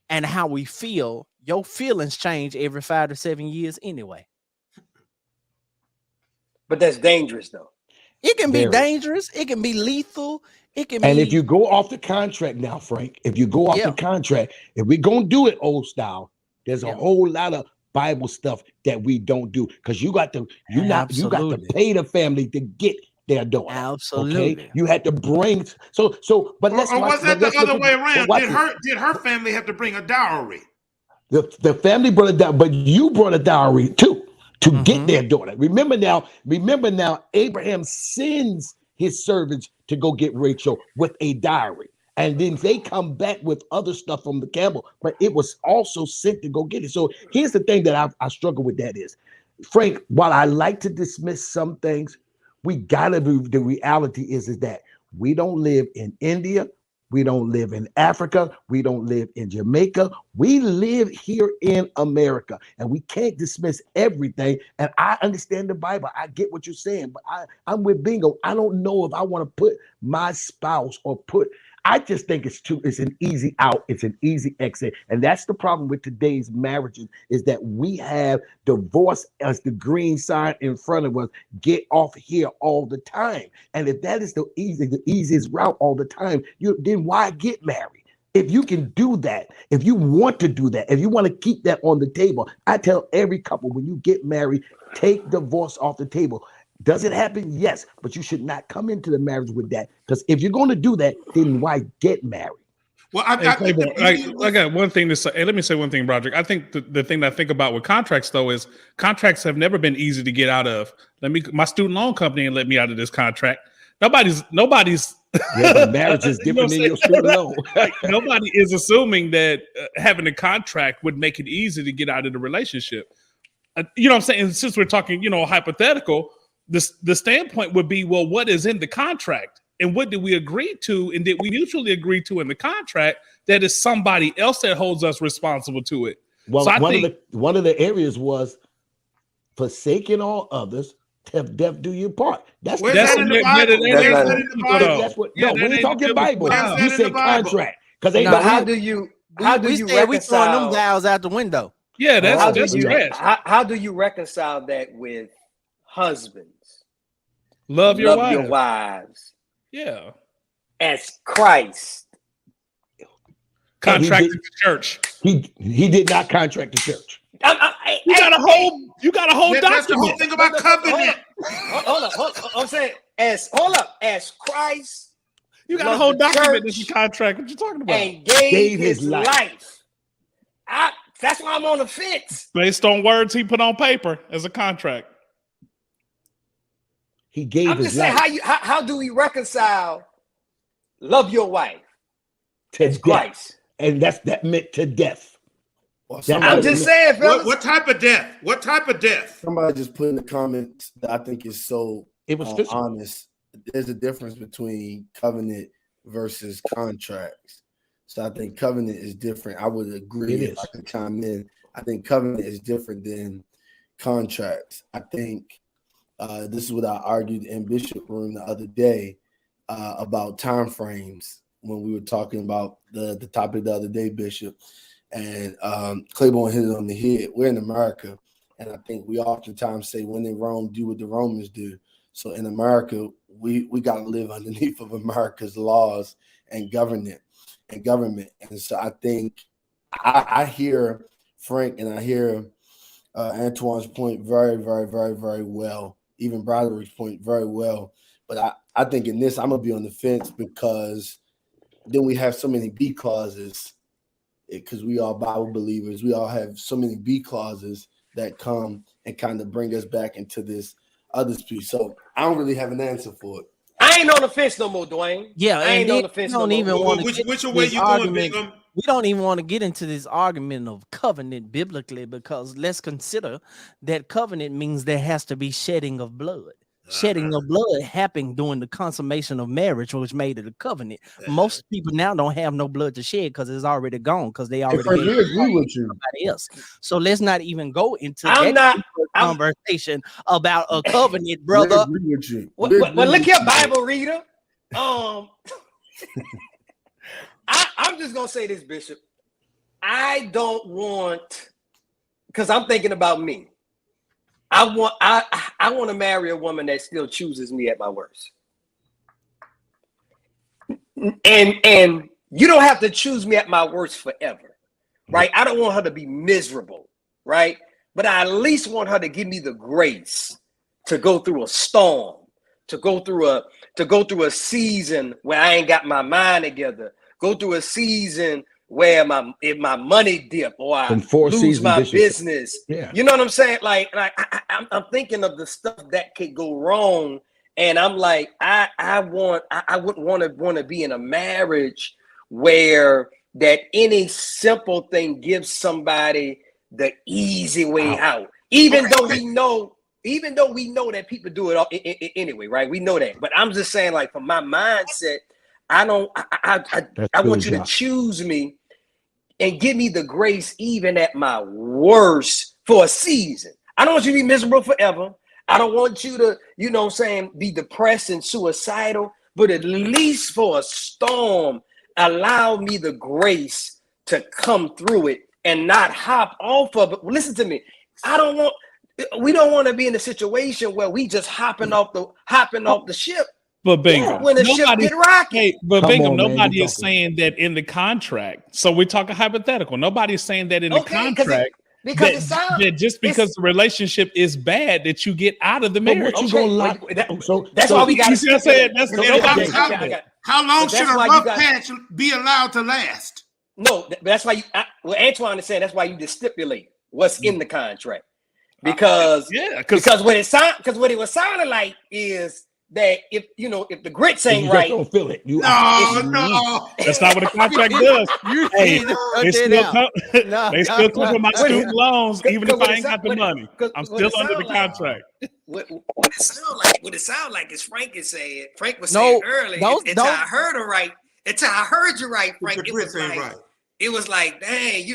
and how we feel, your feelings change every 5 to 7 years anyway. But that's dangerous, though. It can be dangerous. It can be lethal. It can and be. If you go off the contract now, Frank, if you go off the contract, if we're gonna do it old style, there's a whole lot of Bible stuff that we don't do because you got to pay the family to get their daughter. Absolutely. Okay? You had to bring but let's was that the other way around? Did her family have to bring a dowry? The family brought a dowry, but you brought a dowry too to get their daughter. Remember now, Abraham sends his servants to go get Rachel with a dowry. And then they come back with other stuff from the camel, but it was also sent to go get it. So here's the thing that I struggle with that is, Frank, while I like to dismiss some things, we gotta be, the reality is that we don't live in India, we don't live in Africa, we don't live in Jamaica, we live here in America, and we can't dismiss everything. And I understand the Bible, I get what you're saying, but I'm with Bingo. I don't know if I want to put my spouse I just think it's an easy out, it's an easy exit. And that's the problem with today's marriages, is that we have divorce as the green sign in front of us. Get off here all the time. And if that is the easiest route all the time, then why get married? If you can do that, if you want to do that, if you want to keep that on the table, I tell every couple, when you get married, take divorce off the table. Does it happen? Yes, but you should not come into the marriage with that, because if you're going to do that, then why get married? Well, I got one thing to say. Hey, let me say one thing, Broderick. I think the thing that I think about with contracts, though, is contracts have never been easy to get out of. My student loan company let me out of this contract. Nobody's. Yeah, but marriage is different than your student loan. Nobody is assuming that having a contract would make it easy to get out of the relationship. You know what I'm saying? And since we're talking, hypothetical. The standpoint would be, well, what is in the contract and what did we agree to? And did we mutually agree to in the contract that is somebody else that holds us responsible to it? Well, so one of the areas was forsaking all others, death do your part. That's in the Bible. That's what. No, when you talking Bible, you said contract. Because how do you reconcile? We throwing them vows out the window. Yeah, that's you trash. how do you reconcile that with husbands? Love your wives. Yeah. As Christ contracted the church. He did not contract the church. You got a whole document. That's the whole thing about covenant. Hold up. I'm saying as Christ. You got a whole document that's a contract. What you talking about? And gave his life. That's why I'm on the fence. Based on words he put on paper as a contract. He gave I'm just saying how do we reconcile love your wife to death? Christ. And that meant to death. Well, I'm just saying, fellas. What type of death? What type of death? Somebody just put in the comments that I think is so honest. There's a difference between covenant versus contracts. So I think covenant is different. I would agree if I could chime in. I think covenant is different than contracts. I think this is what I argued in Bishop Room the other day about time frames when we were talking about the topic the other day, Bishop. And Claiborne hit it on the head. We're in America, and I think we oftentimes say, when in Rome, do what the Romans do. So in America, we got to live underneath of America's laws and government. And so I think I hear Frank and I hear Antoine's point very, very, very, very well. Even Broderick's point very well. But I think in this, I'm going to be on the fence because then we have so many B clauses because we are Bible believers. We all have so many B clauses that come and kind of bring us back into this other piece. So I don't really have an answer for it. I ain't on the fence no more, Dwayne. Yeah, I ain't on the fence no more. Which way you going, Bigum? We don't even want to get into this argument of covenant biblically because let's consider that covenant means there has to be shedding of blood. Shedding of blood happened during the consummation of marriage, which made it a covenant. Most people now don't have no blood to shed because it's already gone because they already agree with you. Somebody else. So let's not even go into conversation about a covenant, brother. Agree with you. Well, look here, Bible reader. I'm just gonna say this, Bishop. I don't want, because I'm thinking about me. I want to marry a woman that still chooses me at my worst. And you don't have to choose me at my worst forever, right? I don't want her to be miserable, right? But I at least want her to give me the grace to go through a storm, to go through a season where I ain't got my mind together, go through a season where if my money dip or I lose my business. Yeah. You know what I'm saying? Like I'm thinking of the stuff that could go wrong. And I'm like, I wouldn't want to be in a marriage where that any simple thing gives somebody the easy way out. Even though we know that people do it all, anyway, right? We know that. But I'm just saying, like, for my mindset, I want you to choose me and give me the grace even at my worst for a season. I don't want you to be miserable forever. I don't want you to, be depressed and suicidal, but at least for a storm, allow me the grace to come through it and not hop off of it. Listen to me. We don't want to be in a situation where we just hopping off the ship. But Bingham, when the ship get rocky. Hey, but Bingham, nobody is saying that in the contract. So we're talking hypothetical. Nobody's saying that in the contract. Because just because the relationship is bad that you get out of the marriage. That's why we got to say how long should a rough patch be allowed to last? No, that's why Antoine is saying that's why you just stipulate what's in the contract. Because what it was sounding like is that if the grits ain't right, don't feel it. No. That's not what a contract does. They still cover my student loans, even if I ain't got the money. I'm still under the contract. What it sounds like is Frank is saying. Frank was saying earlier. Until I heard her right. Until I heard you right, Frank. It was like, dang,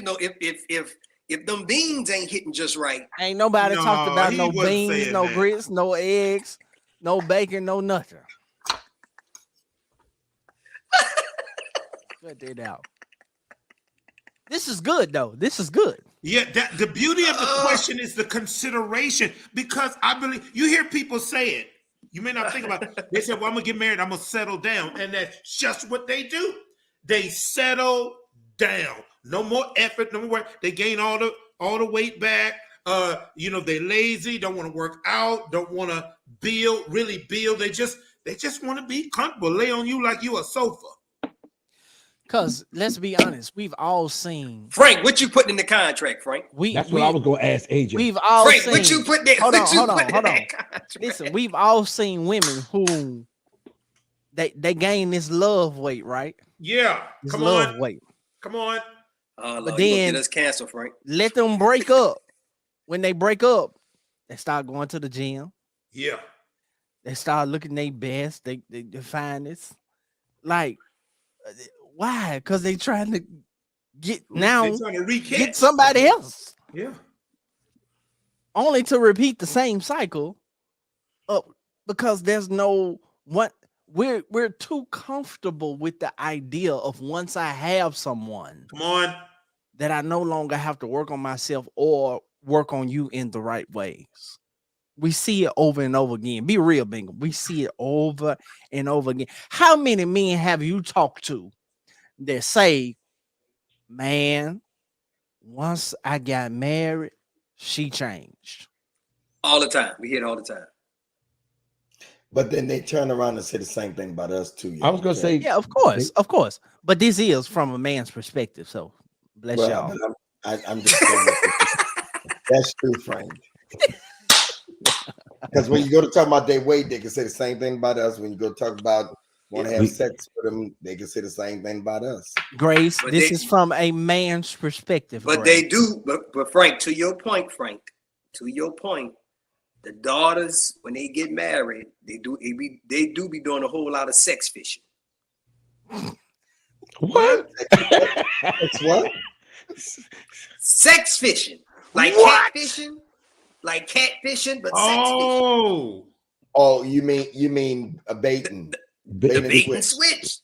if them beans ain't hitting just right, ain't nobody talked about no beans, no grits, no eggs. No bacon, no nothing. Cut it out. This is good, though. This is good. Yeah, that the beauty of the question is the consideration, because I believe you hear people say it. You may not think about it. They say, well, I'm gonna get married, I'm gonna settle down. And that's just what they do. They settle down. No more effort, no more work. They gain all the weight back. They're lazy, don't want to work out, don't want to really build. They just want to be comfortable, lay on you like you a sofa. Because let's be honest, we've all seen. Frank, what you putting in the contract, Frank? That's what I was going to ask AJ. We've all Frank, seen. what you put there? Hold on. Listen, we've all seen women who they gain this love weight, right? Yeah, this come love on, weight. Come on. But then get us canceled, Frank. Let them break up. When they break up, they start going to the gym. Yeah. They start looking their best. They define this. Like, why? Because they trying to get get somebody else. Yeah. Only to repeat the same cycle. Because there's no what we're too comfortable with the idea of once I have someone, come on, that I no longer have to work on myself or work on you in the right ways. We see it over and over again. Be real, Bingham. We see it over and over again. How many men have you talked to that say, man, once I got married, she changed? All the time. We hear it all the time. But then they turn around and say the same thing about us too. I was going to say, yeah, of course. But this is from a man's perspective. So bless y'all. I'm just saying that's true, Frank. Because when you go to talk about their weight, they can say the same thing about us. When you go talk about want to have sex with them, they can say the same thing about us. Grace, but this is from a man's perspective. But Grace. they do. But Frank, to your point, the daughters, when they get married, they do be doing a whole lot of sex fishing. What? It's what? Sex fishing. Like catfishing. Like catfishing, but sex fishing. Oh, you mean a baiting. The bait and switch.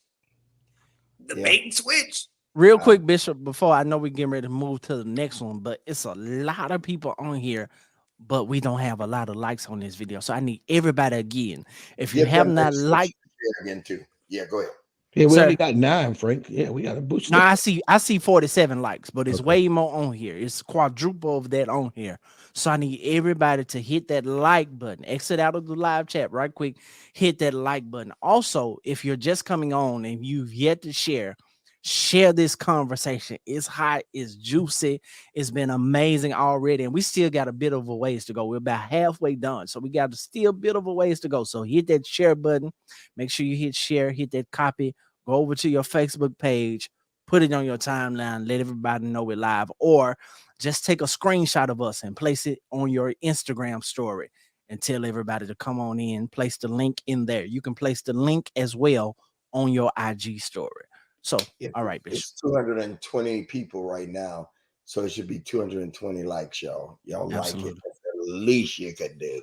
The bait and switch. Real quick, Bishop, before I know we're getting ready to move to the next one, but it's a lot of people on here, but we don't have a lot of likes on this video. So I need everybody again. If you have not liked again too. Yeah, go ahead. Yeah, we only got 9, Frank. Yeah, we got a boost. No, I see 47 likes, but it's way more on here. It's quadruple of that on here. So I need everybody to hit that like button. Exit out of the live chat right quick. Hit that like button. Also, if you're just coming on and you've yet to share this conversation. It's hot, it's juicy, it's been amazing already, and we still got a bit of a ways to go. We're about halfway done, so we got still a bit of a ways to go. So hit that share button. Make sure you hit share, hit that copy, go over to your Facebook page, put it on your timeline, let everybody know we're live, or just take a screenshot of us and place it on your Instagram story and tell everybody to come on in. Place the link in there. You can place the link as well on your IG story. So, all right, Bishop. It's 220 people right now, so it should be 220 likes, y'all. Y'all Absolutely. Like it. That's the least you could do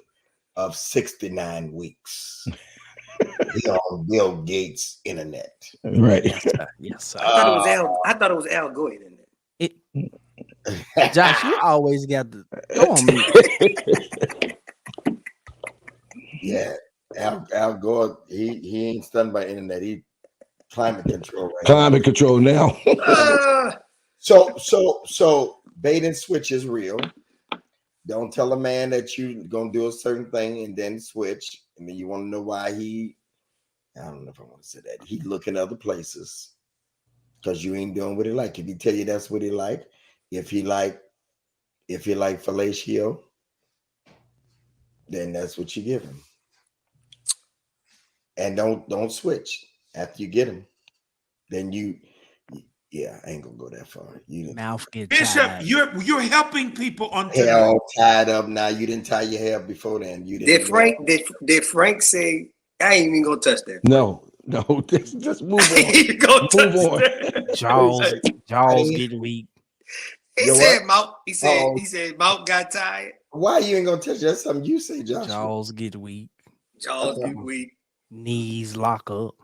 of 69 weeks. On Bill Gates' internet. Right. Yes, sir. I thought it was Al Gore in there. Josh, you always got to go on me. Yeah, Al Gore, he ain't stunned by internet. He climate control right climate control now. So bait and switch is real. Don't tell a man that you're gonna do a certain thing and then switch, and then you want to know why I don't know if I want to say that. He looking other places because you ain't doing what he like. If he tell you that's what he like, if he like fellatio, then that's what you give him. And don't switch after you get him. Then I ain't gonna go that far. You mouth get Bishop, tied. you're helping people on hair tied up now. You didn't tie your hair before then. You didn't. Did Frank say I ain't even gonna touch that? No, just move on. Jaws getting weak. He said mouth got tired. Why you ain't gonna touch that? That's something you say, Josh. Jaws get weak. Jaws get weak. Knees lock up.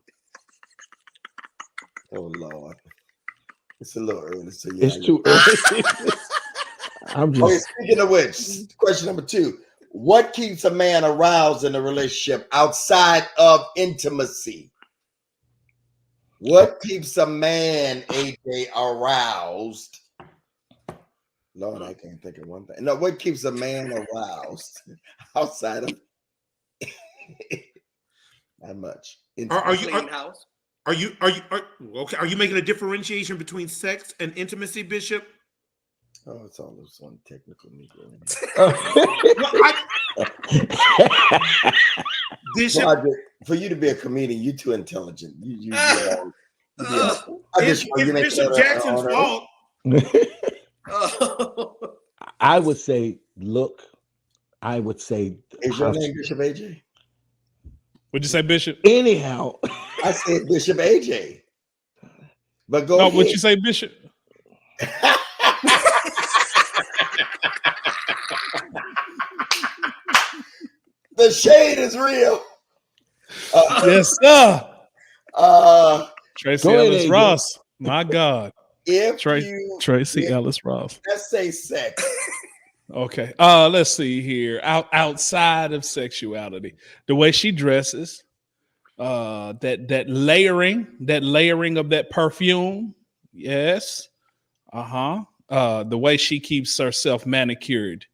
Oh Lord, it's a little early. So it's too early. I'm Okay, just speaking of which, question number 2. What keeps a man aroused in a relationship outside of intimacy? What keeps a man, AJ, aroused? Lord, I can't think of one thing. No, what keeps a man aroused outside of not much? Are you Clean house. are you okay? Are you making a differentiation between sex and intimacy, Bishop? Oh, it's all this one technical Negro. Bishop, Broderick, for you to be a comedian, you're too intelligent. I it's Bishop Jackson's fault. I would say, look, I would say, Is your name Bishop AJ? What'd you say, Bishop? anyhow. I said Bishop AJ. But go No, ahead. what'd you say, Bishop? The shade is real. Yes, sir. Tracy Go ahead, Ellis AJ. Ross. My God. If Tracy Ellis Ross. let's say sex. Okay. Let's see here. Outside of sexuality, the way she dresses, that layering of that perfume. Yes. The way she keeps herself manicured.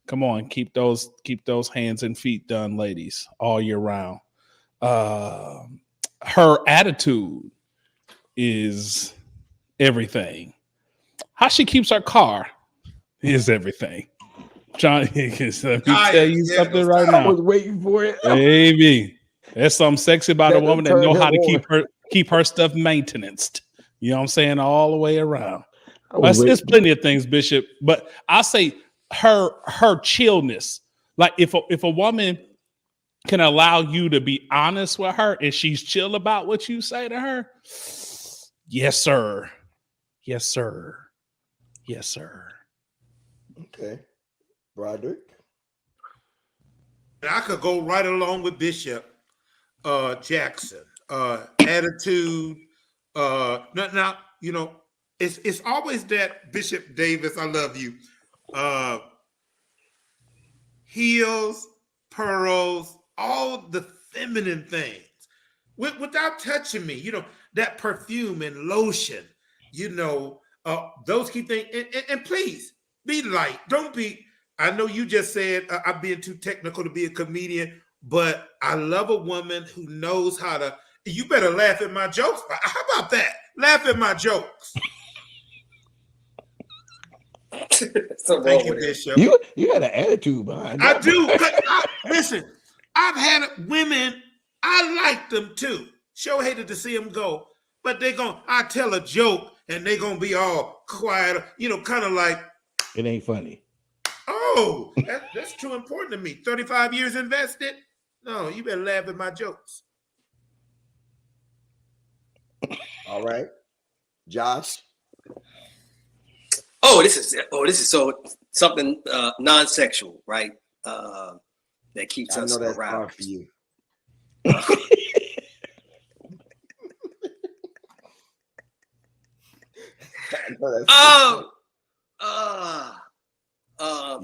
Come on, keep those hands and feet done, ladies, all year round. Her attitude is everything. How she keeps her car is everything. John Higgins, let me tell you something right I now. was waiting for it. Baby, there's something sexy about a Let woman them that know turn how to him keep her stuff maintained. You know what I'm saying? All the way around. Waiting. It's plenty of things, Bishop, but I say her chillness. Like if a woman can allow you to be honest with her and she's chill about what you say to her, yes, sir. Yes, sir. Yes, sir. Okay. Broderick. I could go right along with Bishop Jackson. Attitude. Now, you know, it's always that Bishop Davis, I love you. Heels, pearls, all the feminine things. Without touching me, you know, that perfume and lotion, you know, those key things. And please be light. Don't be. I know you just said I'm being too technical to be a comedian, but I love a woman who knows how to. You better laugh at my jokes. How about that? Laugh at my jokes. Thank you, Bishop. You had an attitude behind I that. do. Listen, I've had women. I like them too. Sure hated to see them go, but I tell a joke and they gonna be all quiet. You know, kind of like It ain't funny. Oh, that's too important to me. 35 years invested? No, you better laugh at my jokes. All right. Josh. This is so something non-sexual, right? That keeps us that's around. hard for you.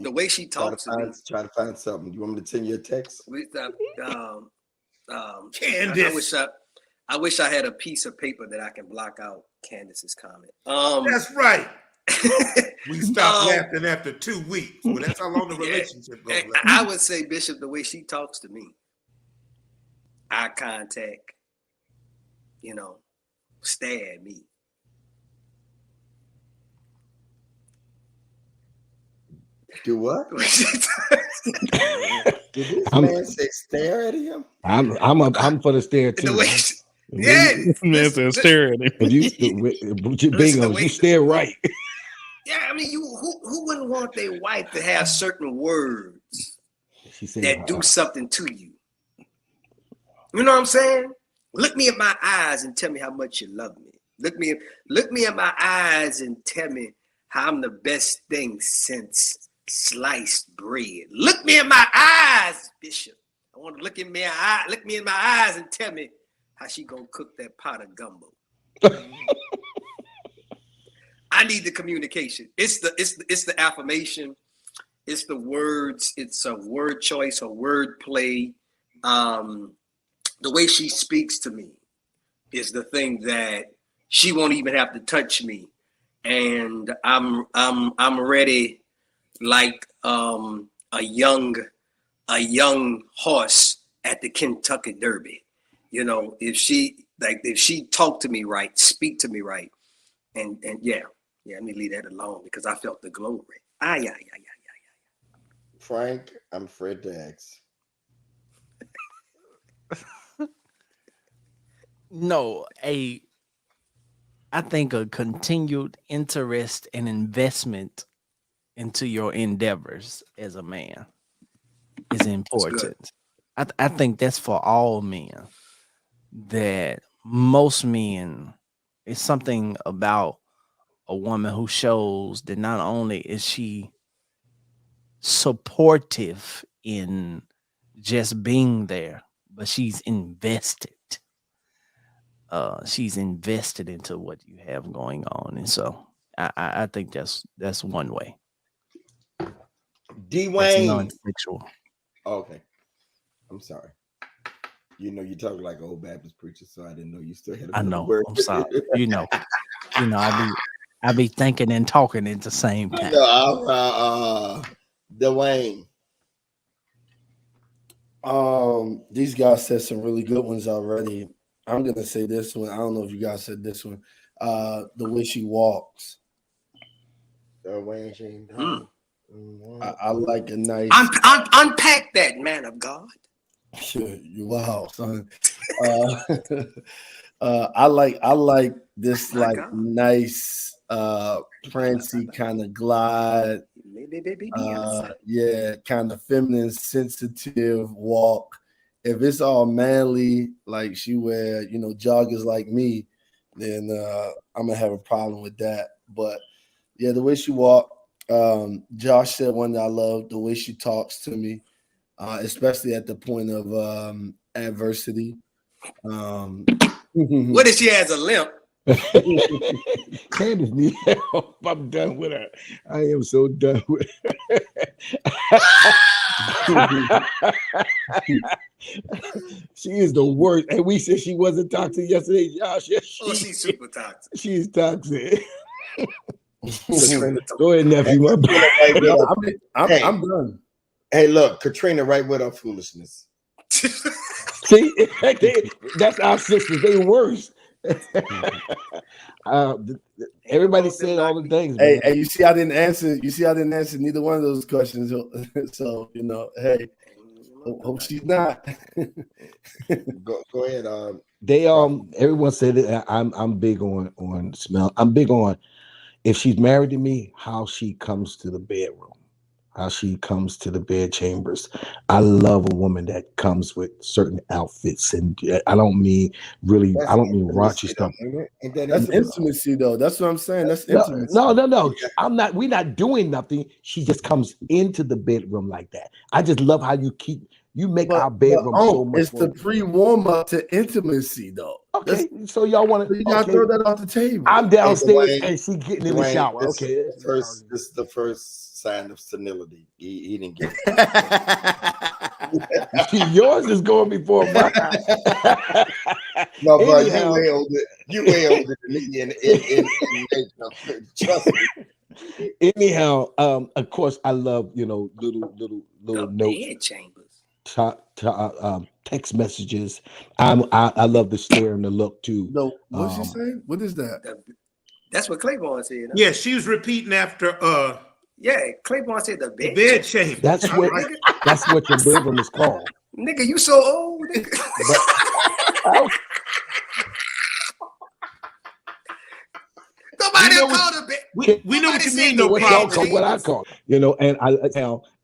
The way she talks to me. Try to find something. You want me to send you a text? Candace. I wish I had a piece of paper that I can block out Candace's comment. That's right. We stopped laughing after 2 weeks. Well, that's how long the relationship goes. I would say, Bishop, the way she talks to me, eye contact, you know, stare at me. Do what? Did this man say stare at him? I'm for the stare too. Man said stare at him. Bingo, you stare right. Yeah, I mean, who wouldn't want their wife to have certain words that do something to you? You know what I'm saying? Look me in my eyes and tell me how much you love me. Look me in my eyes and tell me how I'm the best thing since sliced bread. Look me in my eyes, Bishop. I want to look me in my eyes and tell me how she gonna cook that pot of gumbo. I need the communication. It's the affirmation. It's the words. It's a word choice, a word play. The way she speaks to me is the thing that she won't even have to touch me, and I'm ready like a young horse at the Kentucky Derby. You know, if she talked to me right, speak to me right, and yeah, let me leave that alone because I felt the glory. Yeah. Frank, I'm afraid to ask. No, I think a continued interest and investment into your endeavors as a man is important. I think that's for all men. That most men, it's something about a woman who shows that not only is she supportive in just being there, but she's invested. She's invested into what you have going on, and so I think that's one way. Dwayne. Non-sexual. Okay, I'm sorry. You know, you talk like an old Baptist preacher, so I didn't know you still had. I know. Word. I'm sorry. You know, I be thinking and talking at the same time. Dwayne. These guys said some really good ones already. I'm gonna say this one. I don't know if you guys said this one. The way she walks. The way she. I like a nice. Unpack that, man of God. Wow, son. I like this like nice prancy kind of glide. Yeah, kind of feminine, sensitive walk. If it's all manly, like she wear, joggers like me, then I'm gonna have a problem with that. But yeah, the way she walk. Josh said one that I love, the way she talks to me. Especially at the point of adversity. What if she has a limp? Candace needs help. I'm done with her. I am so done with her. She is the worst. And we said she wasn't toxic yesterday, Josh. Yes, she's super toxic. She's toxic. Go ahead, nephew. I'm done. Hey, look, Katrina, right with her foolishness. See, that's our sisters. They worse. Everybody said all the things. Hey, you see, I didn't answer. Neither one of those questions. So hey, hope she's not. Go ahead. Everyone said it. I'm big on smell. I'm big on if she's married to me, how she comes to the bedroom. How she comes to the bed chambers. I love a woman that comes with certain outfits, and I don't mean raunchy stuff. That's intimacy, though. That's what I'm saying. That's intimacy. No. I'm not. We're not doing nothing. She just comes into the bedroom like that. I just love how you make our bedroom so much. It's the pre-warm up to intimacy, though. Okay, so y'all want to? You gotta throw that off the table. I'm downstairs and she getting in the shower. This is the first sign of senility. He didn't get it. Yours is going before mine. No, bro, you way older. You way older than me in trust me. Anyhow, of course, I love little notes, text messages. I love the stare and the look too. No, what's she saying? What is that? That's what Claiborne said. Huh? Yeah, she was repeating after. Yeah, Claiborne said the bed chamber. That's what your bedroom is called. Nigga, you so old. Nigga. Nobody called it bed. We know what you mean. What I call it. And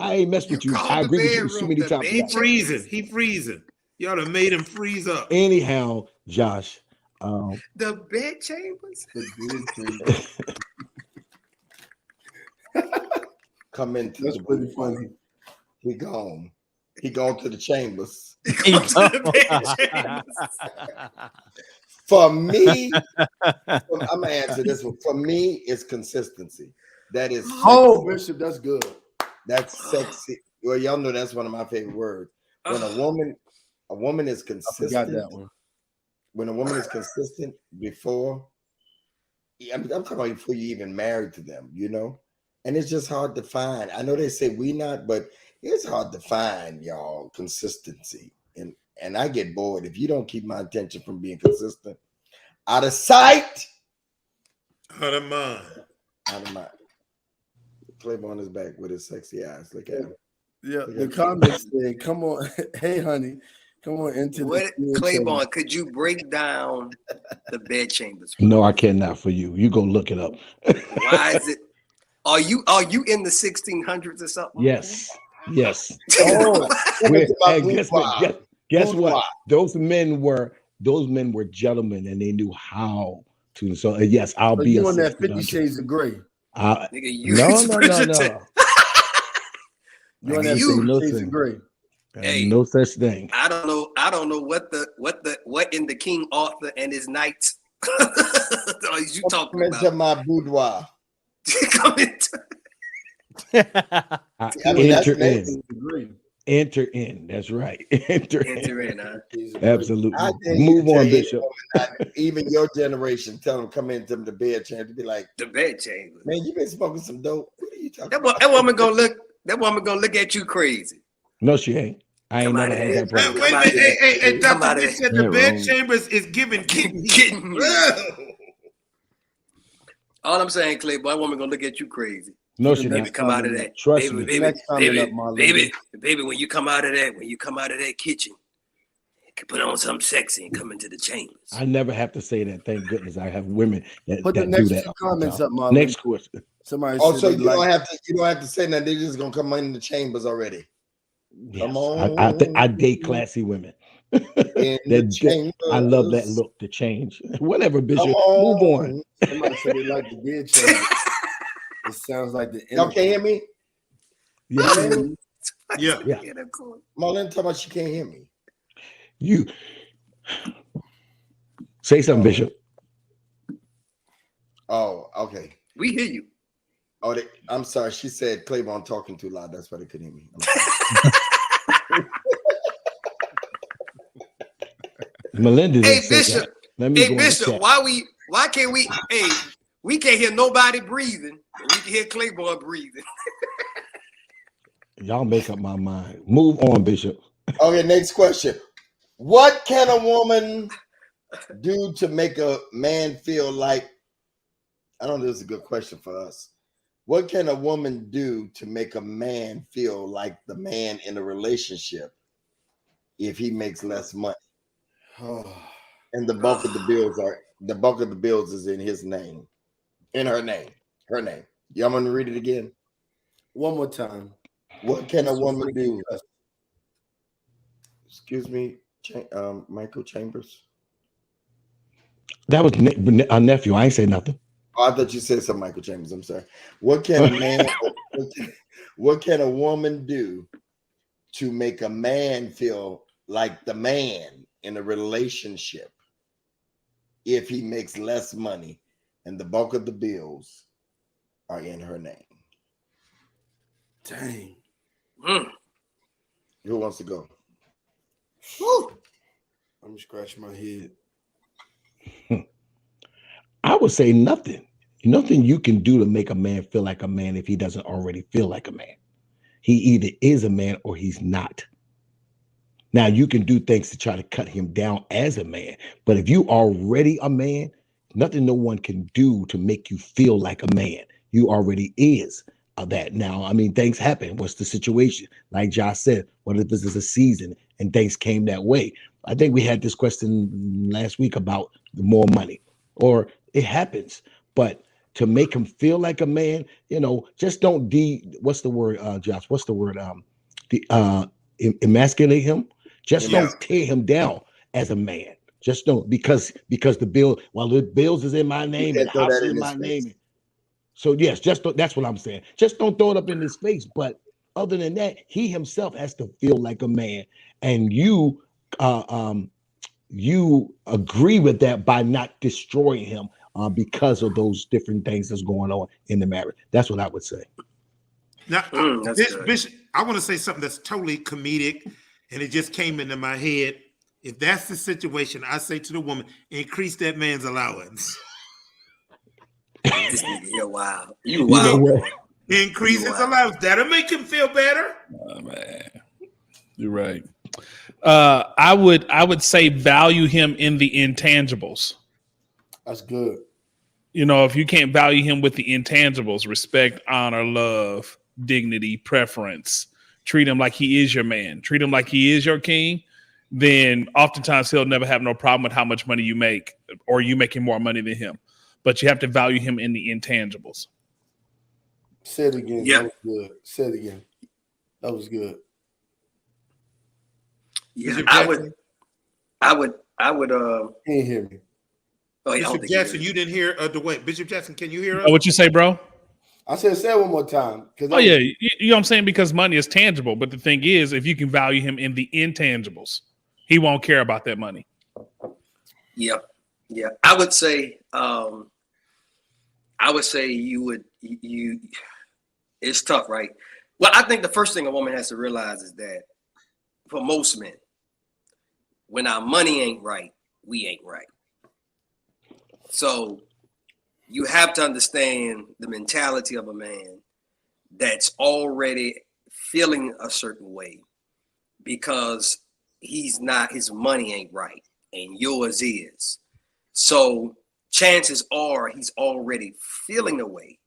I ain't mess with you. I agree with you so many times. He freezing. Y'all done made him freeze up. Anyhow, Josh. The bed chambers. Come into That's pretty funny. He gone to the chambers. For me, I'm gonna answer this one. For me, it's consistency. That is sexy. Oh, Bishop, that's good. That's sexy. Well, y'all know that's one of my favorite words. When a woman is I consistent. forgot that one. When a woman is consistent before, I'm talking about before you even married to them, you know, and it's just hard to find. I know they say we not, but it's hard to find, y'all, consistency. And I get bored if you don't keep my attention from being consistent. Out of sight, out of mind. Out of mind. Claiborne is back with his sexy eyes. Look at him. Yeah, the comments said, "Come on, hey honey, come on into What, the Claiborne, could you break down the bed chambers? No, I cannot for you. You go look it up. Why is it? Are you in the 1600s or something? Yes. Yes. Oh, guess what? Those men were gentlemen, and they knew how to. So yes, I'll be on that 50 Shades of Grey. Nigga, you No. You on that 50 Shades of Grey? Hey, no such thing. I don't know what in the King Arthur and his knights are you talking about? Come into my boudoir. Come into. Enter in. That's right. Enter in. Huh? Absolutely. Move on, Bishop. Even your generation, tell them come into the bed chamber. Be like the bed chamber. Man, you been smoking some dope. What are you talking about? That woman gonna look at you crazy. No, she ain't. I ain't never had that problem. Hey, Dr. Nick said the bed chambers is giving kitten. All I'm saying, Clay, boy, that woman gonna look at you crazy. No, she baby, come out of that. Trust me. Baby, when you come out of that kitchen, you can put on something sexy and come into the chambers. I never have to say that. Thank goodness I have women that put the next do that. Comments up, Marlon. Next question. Somebody. Also, you don't have to say that. They're just gonna come in the chambers already. Yes. Come on. I date classy women. I love that look, the change. Whatever, Bishop. Move on. Somebody said they like the bed change. It sounds like the. Y'all can't hear me? Yeah. Marlon, tell me she can't hear me. You say something, Bishop. Oh, okay. We hear you. Oh, I'm sorry. She said Claiborne talking too loud. That's why they couldn't hear me. Melinda. Hey, Bishop. Hey, Bishop. Why can't we? Hey, we can't hear nobody breathing. We can hear Claiborne breathing. Y'all make up my mind. Move on, Bishop. Okay, next question. What can a woman do to make a man feel like? I don't know. This is a good question for us. What can a woman do to make a man feel like the man in a relationship if he makes less money? And the bulk of the bills is in his name, in her name. Y'all want to read it again? One more time. What can a woman do? Excuse me, Michael Chambers. That was a nephew. I ain't say nothing. Oh, I thought you said something, Michael Chambers. I'm sorry. What can a woman do to make a man feel like the man in a relationship if he makes less money and the bulk of the bills are in her name? Dang. Who wants to go? I'm scratching my head. I would say nothing. Nothing you can do to make a man feel like a man if he doesn't already feel like a man. He either is a man or he's not. Now, you can do things to try to cut him down as a man, but if you already a man, nothing no one can do to make you feel like a man. You already is that. Now, I mean, things happen. What's the situation? Like Josh said, what if this is a season and things came that way? I think we had this question last week about more money, or it happens. But to make him feel like a man, just don't what's the word, Josh? What's the word? Emasculate him. Just don't tear him down as a man. Just don't, because the bill, the bills is in my name and house is in my name. So yes, that's what I'm saying. Just don't throw it up in his face. But other than that, he himself has to feel like a man, and you you agree with that by not destroying him because of those different things that's going on in the marriage. That's what I would say. Now, Bishop, I want to say something that's totally comedic, and it just came into my head. If that's the situation, I say to the woman, increase that man's allowance. You're wild. You wild. Increase his allowance. That'll make him feel better. Oh, man. You're right. I would say value him in the intangibles. That's good. You know, if you can't value him with the intangibles, respect, honor, love, dignity, preference, treat him like he is your man, treat him like he is your king, then oftentimes he'll never have no problem with how much money you make or you making more money than him. But you have to value him in the intangibles. Say it again. Yeah. That was good. Say it again. That was good. Yeah, I would. He didn't hear me. Oh, Bishop Jackson, you didn't hear Dwayne. Bishop Jackson, can you hear us? Oh, what you say, bro? I said, say it one more time. Oh, yeah. You know what I'm saying? Because money is tangible. But the thing is, if you can value him in the intangibles, he won't care about that money. Yeah. Yeah. I would say you it's tough, right? Well, I think the first thing a woman has to realize is that for most men, when our money ain't right, we ain't right. So you have to understand the mentality of a man that's already feeling a certain way because his money ain't right and yours is. So chances are he's already feeling a way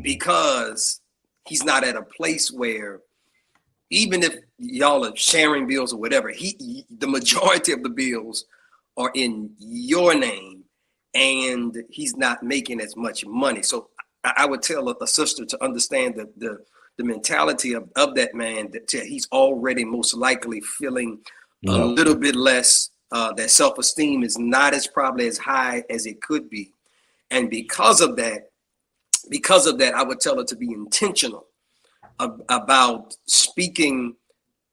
because he's not at a place where even if y'all are sharing bills or whatever, the majority of the bills are in your name and he's not making as much money. So I would tell a sister to understand the mentality of that man, that he's already most likely feeling a little bit less, that self-esteem is not as probably as high as it could be. And because of that, I would tell her to be intentional about speaking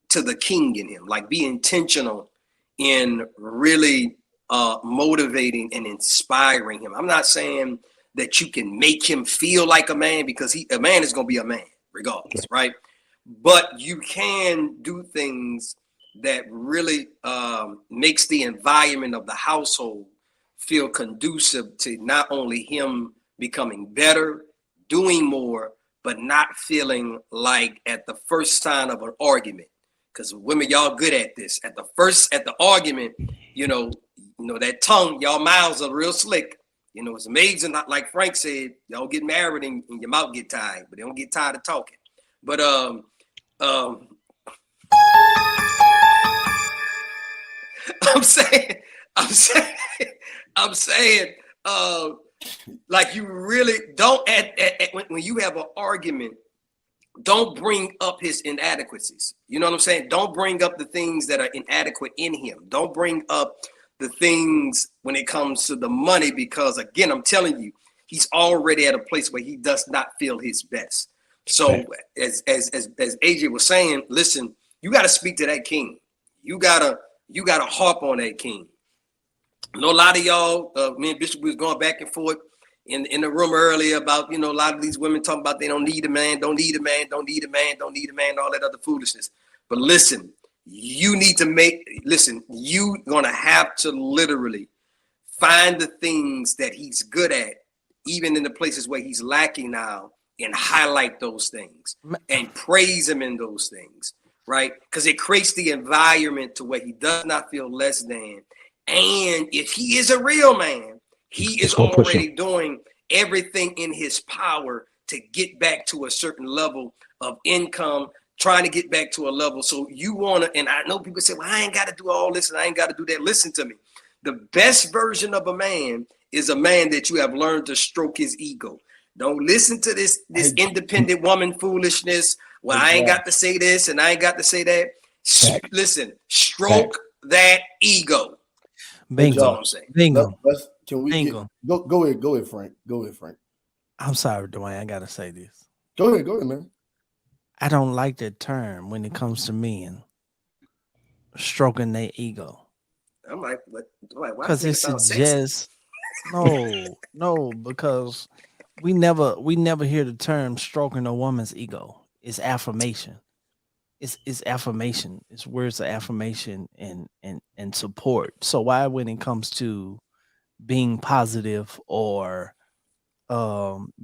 to the king in him, like be intentional in really motivating and inspiring him. I'm not saying that you can make him feel like a man because a man is going to be a man regardless, right? But you can do things that really makes the environment of the household feel conducive to not only him becoming better, doing more, but not feeling like at the first sign of an argument. Because women, y'all good at this. At the argument, you know that tongue, y'all mouths are real slick. You know, it's amazing. Not like Frank said, y'all get married and your mouth get tired, but they don't get tired of talking. But I'm saying, like you really don't when you have an argument, don't bring up his inadequacies. You know what I'm saying? Don't bring up the things that are inadequate in him. Don't bring up the things when it comes to the money, because again, I'm telling you, he's already at a place where he does not feel his best. So as AJ was saying, listen, you got to speak to that king. You gotta harp on that king. I know a lot of y'all, me and Bishop was going back and forth in the room earlier about, a lot of these women talking about they don't need a man, don't need a man, don't need a man, don't need a man, all that other foolishness. But listen, you're gonna have to literally find the things that he's good at, even in the places where he's lacking now, and highlight those things and praise him in those things, right? Because it creates the environment to where he does not feel less than. And if he is a real man, he is already doing everything in his power to get back to a certain level of income, trying to get back to a level. So you want to, and I know people say, well, I ain't got to do all this and I ain't got to do that. Listen to me. The best version of a man is a man that you have learned to stroke his ego. Don't listen to this independent woman foolishness. Well, I ain't got to say this and I ain't got to say that. Listen, stroke that ego. Bingo. That's all I'm saying. Bingo. Can we Bingo. Go ahead, Frank. Go ahead, Frank. I'm sorry, Dwayne. I gotta say this. Go ahead, man. I don't like that term when it comes to men stroking their ego. I'm like, what? Why Because does it it sound sexy? suggests no, because we never hear the term stroking a woman's ego. It's affirmation. It's affirmation. It's words of affirmation and support. So why when it comes to being positive or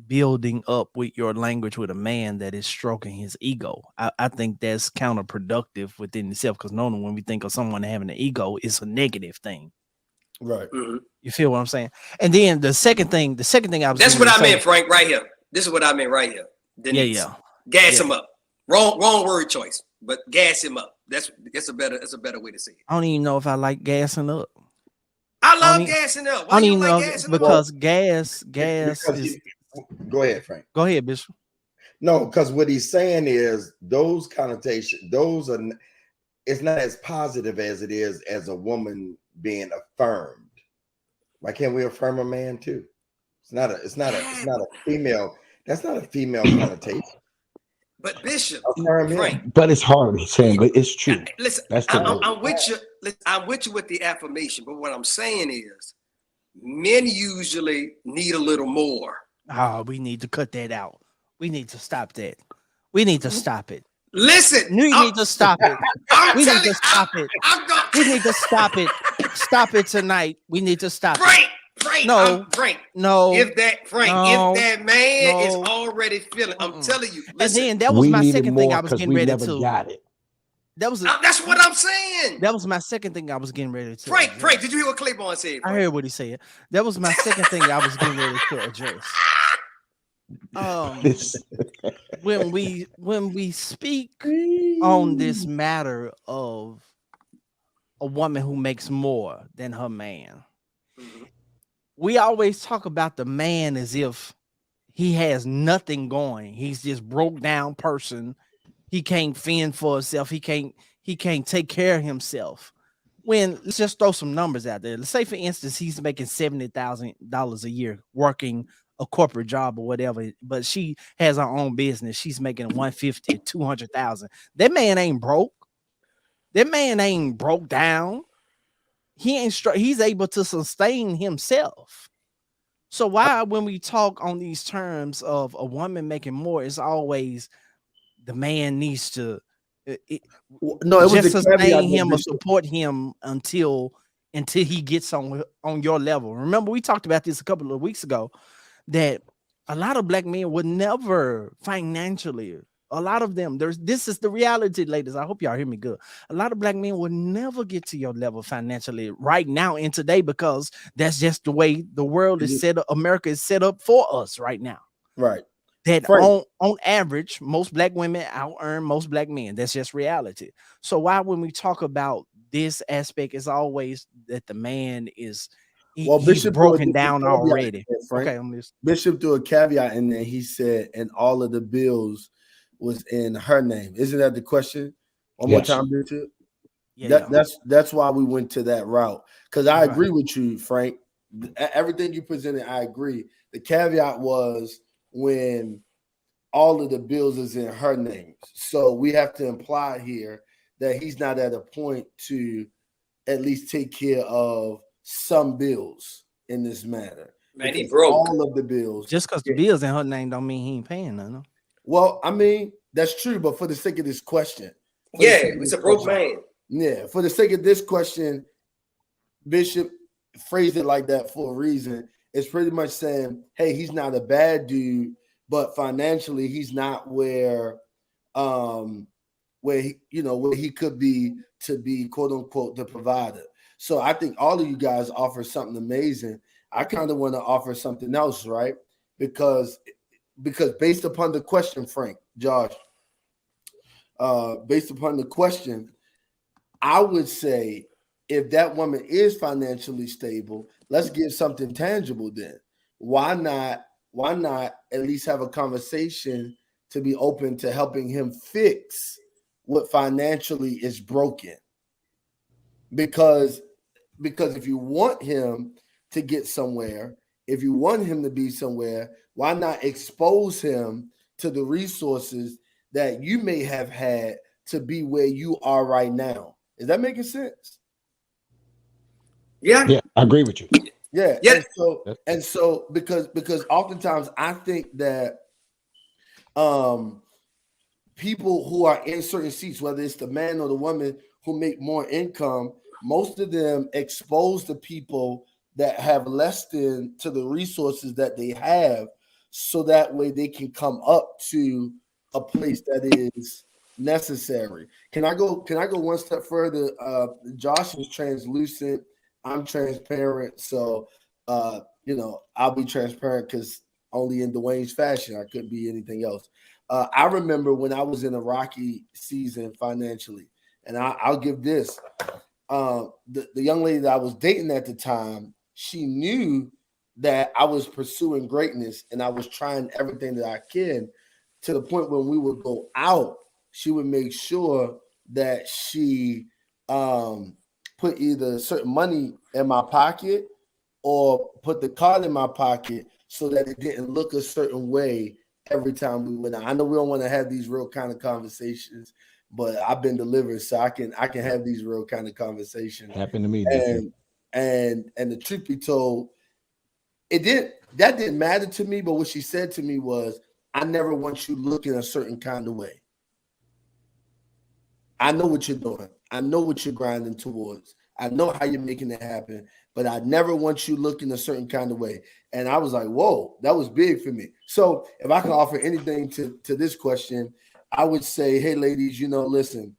building up with your language with a man that is stroking his ego, I think that's counterproductive within itself, because normally when we think of someone having an ego, it's a negative thing. Right. Mm-hmm. You feel what I'm saying? And then the second thing I was That's what I meant, Frank, right here. This is what I meant right here. Denise. Yeah. Gas him up. Wrong word choice, but gas him up. That's a better way to say it. I don't even know if I like gassing up. I love gassing up. Why I don't you even like know, gassing up? because gas Because is. Go ahead, Frank. Go ahead, Bishop. No, because what he's saying is those connotations, those are, it's not as positive as it is as a woman being affirmed. Why can't we affirm a man too? It's not a female. That's not a female connotation. But Bishop, Frank, but it's hard he's saying, but it's true. Listen, that's I'm with you. I'm with you with the affirmation, but what I'm saying is, men usually need a little more. We need to cut that out. We need to stop that. We need to stop it. Listen, we need to stop it. We need to stop it. We need to stop it. Stop it tonight. We need to stop it. Frank, no. If that man is already feeling, I'm telling you. Listen, and then that was my second thing I was getting ready to. Got it. That's what I'm saying. That was my second thing I was getting ready to. Frank, did you hear what Claiborne said? I heard what he said. That was my second thing I was getting ready to address. When we speak on this matter of a woman who makes more than her man, we always talk about the man as if he has nothing going. He's just broke down person. He can't fend for himself. He can't take care of himself. When let's just throw some numbers out there. Let's say, for instance, he's making $70,000 a year working a corporate job or whatever, but she has her own business. She's making 150, 200,000. That man ain't broke. That man ain't broke down. He's able to sustain himself. So why, when we talk on these terms of a woman making more, it's always the man needs to just sustain him or support him until he gets on your level. Remember, we talked about this a couple of weeks ago, that a lot of black men would never financially, a lot of them, this is the reality, ladies. I hope y'all hear me good. A lot of black men would never get to your level financially right now and today, because that's just the way the world is set up. America is set up for us right now. Right. That on average, most black women out earn most black men. That's just reality. So why, when we talk about this aspect, is always that the man is he's broken down already. Okay, Bishop threw a caveat in there. He said, and all of the bills was in her name. Isn't that the question? One more time, Bishop. That's why we went to that route. Because I agree with you, Frank. Everything you presented, I agree. The caveat was when all of the bills is in her name. So we have to imply here that he's not at a point to at least take care of some bills in this matter. Man, he broke all of the bills. Just because the bills in her name don't mean he ain't paying none. Well, I mean, that's true, but for the sake of this question. It's a broke man. Yeah, for the sake of this question, Bishop phrased it like that for a reason. It's pretty much saying, hey, he's not a bad dude, but financially he's not where he could be to be, quote unquote, the provider. So I think all of you guys offer something amazing. I kind of want to offer something else, right? Because based upon the question, Frank, Josh, based upon the question, I would say if that woman is financially stable, let's give something tangible then. Why not at least have a conversation to be open to helping him fix what financially is broken? Because if you want him to get somewhere, if you want him to be somewhere, why not expose him to the resources that you may have had to be where you are right now? Is that making sense? Yeah, I agree with you. Yeah. Yeah. And so because oftentimes I think that people who are in certain seats, whether it's the man or the woman who make more income, most of them expose the people that have less than to the resources that they have, so that way they can come up to a place that is necessary. Can I go one step further? Josh is translucent, I'm transparent, so I'll be transparent because only in Dwayne's fashion, I couldn't be anything else. I remember when I was in a rocky season financially, and I'll give this. The young lady that I was dating at the time, she knew that I was pursuing greatness and I was trying everything that I can, to the point when we would go out, she would make sure that she put either certain money in my pocket or put the card in my pocket so that it didn't look a certain way every time we went out. I know we don't want to have these real kind of conversations, but I've been delivered, so I can have these real kind of conversations. Happened to me. And the truth be told, that didn't matter to me. But what she said to me was, I never want you looking a certain kind of way. I know what you're doing. I know what you're grinding towards. I know how you're making it happen, but I never want you looking a certain kind of way. And I was like, whoa, that was big for me. So if I can offer anything to this question, I would say, hey, ladies, listen,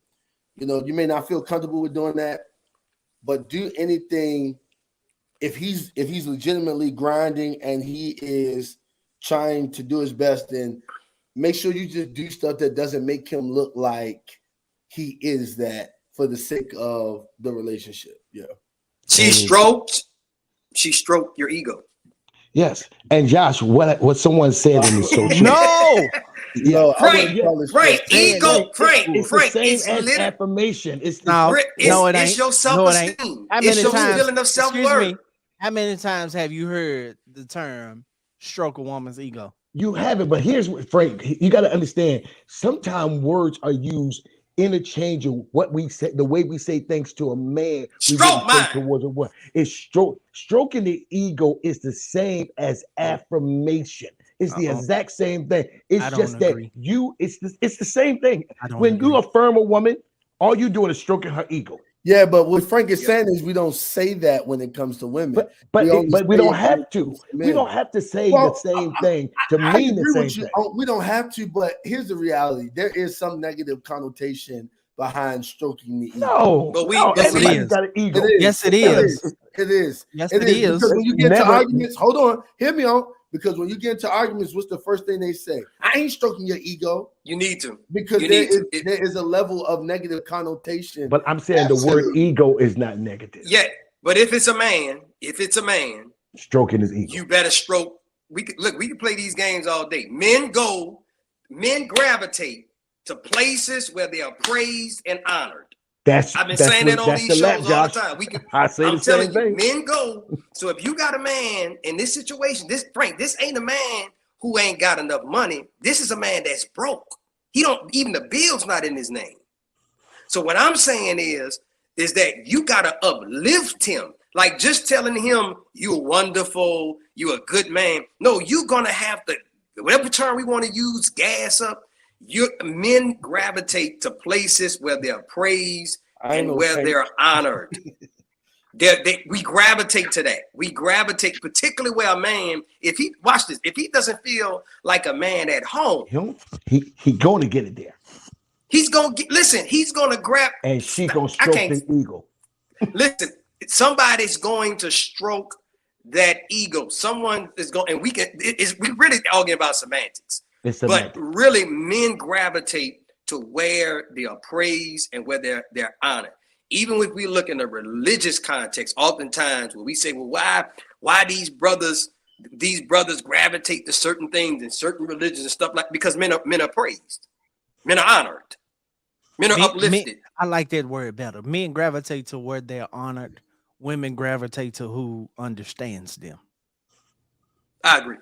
you may not feel comfortable with doing that, but do anything. If he's legitimately grinding and he is trying to do his best, then make sure you just do stuff that doesn't make him look like he is that for the sake of the relationship. Yeah. She stroked your ego. Yes. And Josh, what someone said in the show. No. Yeah. Frank, ego, Frank. It's the same as affirmation. It's it ain't. It's your self-esteem. It's your feeling of self-worth. How many times have you heard the term stroke a woman's ego? You haven't, but here's what, Frank, you got to understand, sometimes words are used interchangeable. What we say, the way we say things to a man, stroke mine towards a woman. It's stroking the ego is the same as affirmation. It's the exact same thing. It's just agree. That it's the same thing. When you affirm a woman, all you doing is stroking her ego. Yeah, but what Frank is saying is we don't say that when it comes to women. But we don't have to. We don't have to say the same thing to mean the same thing. We don't have to, but here's the reality. There is some negative connotation behind stroking the ego. No, but everybody's got an ego. Yes, it is. It is. Yes, it is. Because when you get into arguments, hold on, hear me out. Because when you get into arguments, what's the first thing they say? I ain't stroking your ego. You need to. Because there is a level of negative connotation. But I'm saying the word ego is not negative. Yeah, but if it's a man, stroking his ego, you better stroke. We can play these games all day. Men gravitate to places where they are praised and honored. I've been saying that on these shows all the time. I'm telling you, men go. So if you got a man in this situation, this ain't a man who ain't got enough money. This is a man that's broke. He don't even the bill's not in his name. So what I'm saying is that you gotta uplift him. Like just telling him you're wonderful, you're a good man. No, you're gonna have to, whatever term we want to use, gas up. Men gravitate to places where they're praised and where they're honored. We gravitate to that. We gravitate, particularly where a man, if he doesn't feel like a man at home, he going to get it there. He's going to grab, and she's going to stroke the ego. Listen, somebody's going to stroke that ego. Someone is going, and we really arguing about semantics. But really, men gravitate to where they are praised and where they're honored. Even if we look in a religious context, oftentimes when we say, well, why these brothers gravitate to certain things in certain religions and stuff like, because men are praised, men are honored, men are uplifted. I like that word better. Men gravitate to where they're honored. Women gravitate to who understands them. I agree.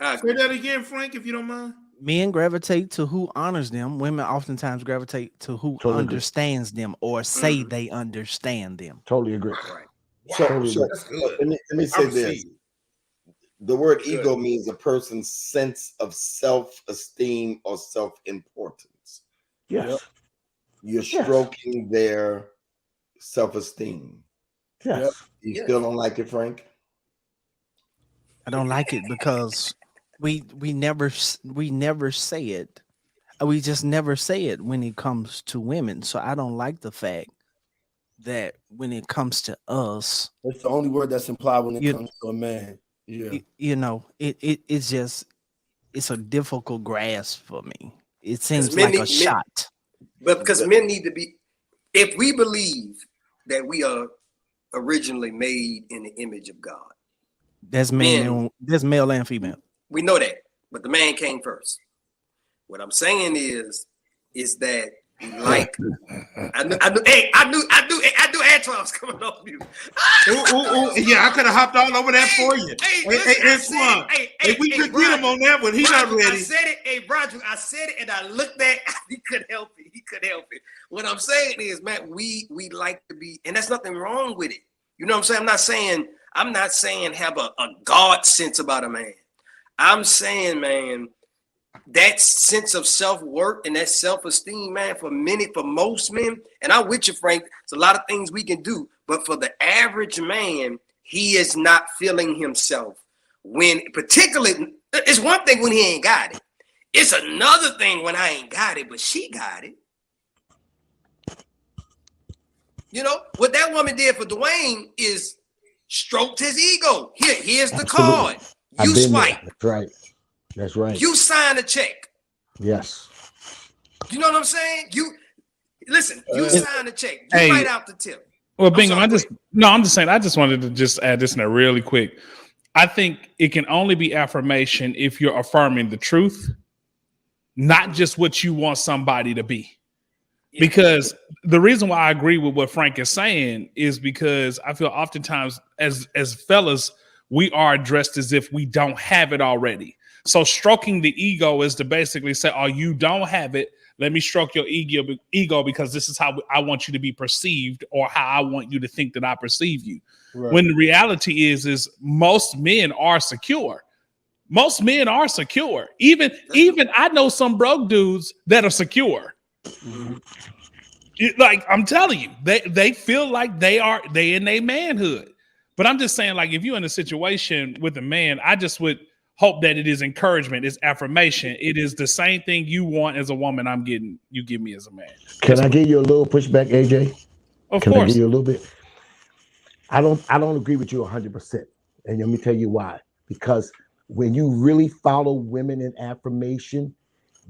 Say that again, Frank, if you don't mind. Men gravitate to who honors them. Women oftentimes gravitate to who Totally agree. understands them or say they understand them. Totally agree. Right. So That's good. let me say this. received. The word ego means a person's sense of self-esteem or self-importance. Yes. You're stroking their self-esteem. Yes. You still don't like it, Frank? I don't like it because we never say it. We just never say it when it comes to women. So I don't like the fact that when it comes to us, It's the only word that's implied when it comes to a man. Yeah. It's just, it's a difficult grasp for me. It seems like a shot. But because men need to be, if we believe that we are originally made in the image of God, There's male and female. we know that, but the man came first. What I'm saying is that like I knew Antoine was coming off mute. Yeah, I could have hopped all over that for you. We could get him on that one. He's not ready. I said it. Hey, Broderick, I said it, and I looked at. He couldn't help it. What I'm saying is, man, we like to be, and there's nothing wrong with it. You know what I'm saying? I'm not saying have a God sense about a man. I'm saying, man, that sense of self-worth and that self-esteem, man, for most men, and I'm with you, Frank, it's a lot of things we can do, but for the average man, he is not feeling himself when, particularly, it's one thing when he ain't got it. It's another thing when I ain't got it, but she got it. You know, what that woman did for Dwayne is stroked his ego. Here's the card. You swipe. That's right. You sign a check. Yes. You know what I'm saying? You sign a check. You write out the tip. Well, Bingham, I'm just saying, I just wanted to just add this in there really quick. I think it can only be affirmation if you're affirming the truth, not just what you want somebody to be. Yeah. Because the reason why I agree with what Frank is saying is because I feel oftentimes as fellas, we are addressed as if we don't have it already. So stroking the ego is to basically say, oh, you don't have it. Let me stroke your ego because this is how I want you to be perceived or how I want you to think that I perceive you. Right. When the reality is most men are secure. Most men are secure. Even I know some broke dudes that are secure. Mm-hmm. Like I'm telling you, they feel like they in their manhood. But I'm just saying, like, if you're in a situation with a man, I just would hope that it is encouragement, it's affirmation. It is the same thing you want as a woman you give me as a man. Can I give you a little pushback, AJ? Of Can course. I give you a little bit? I don't agree with you 100%. And let me tell you why. Because when you really follow women in affirmation,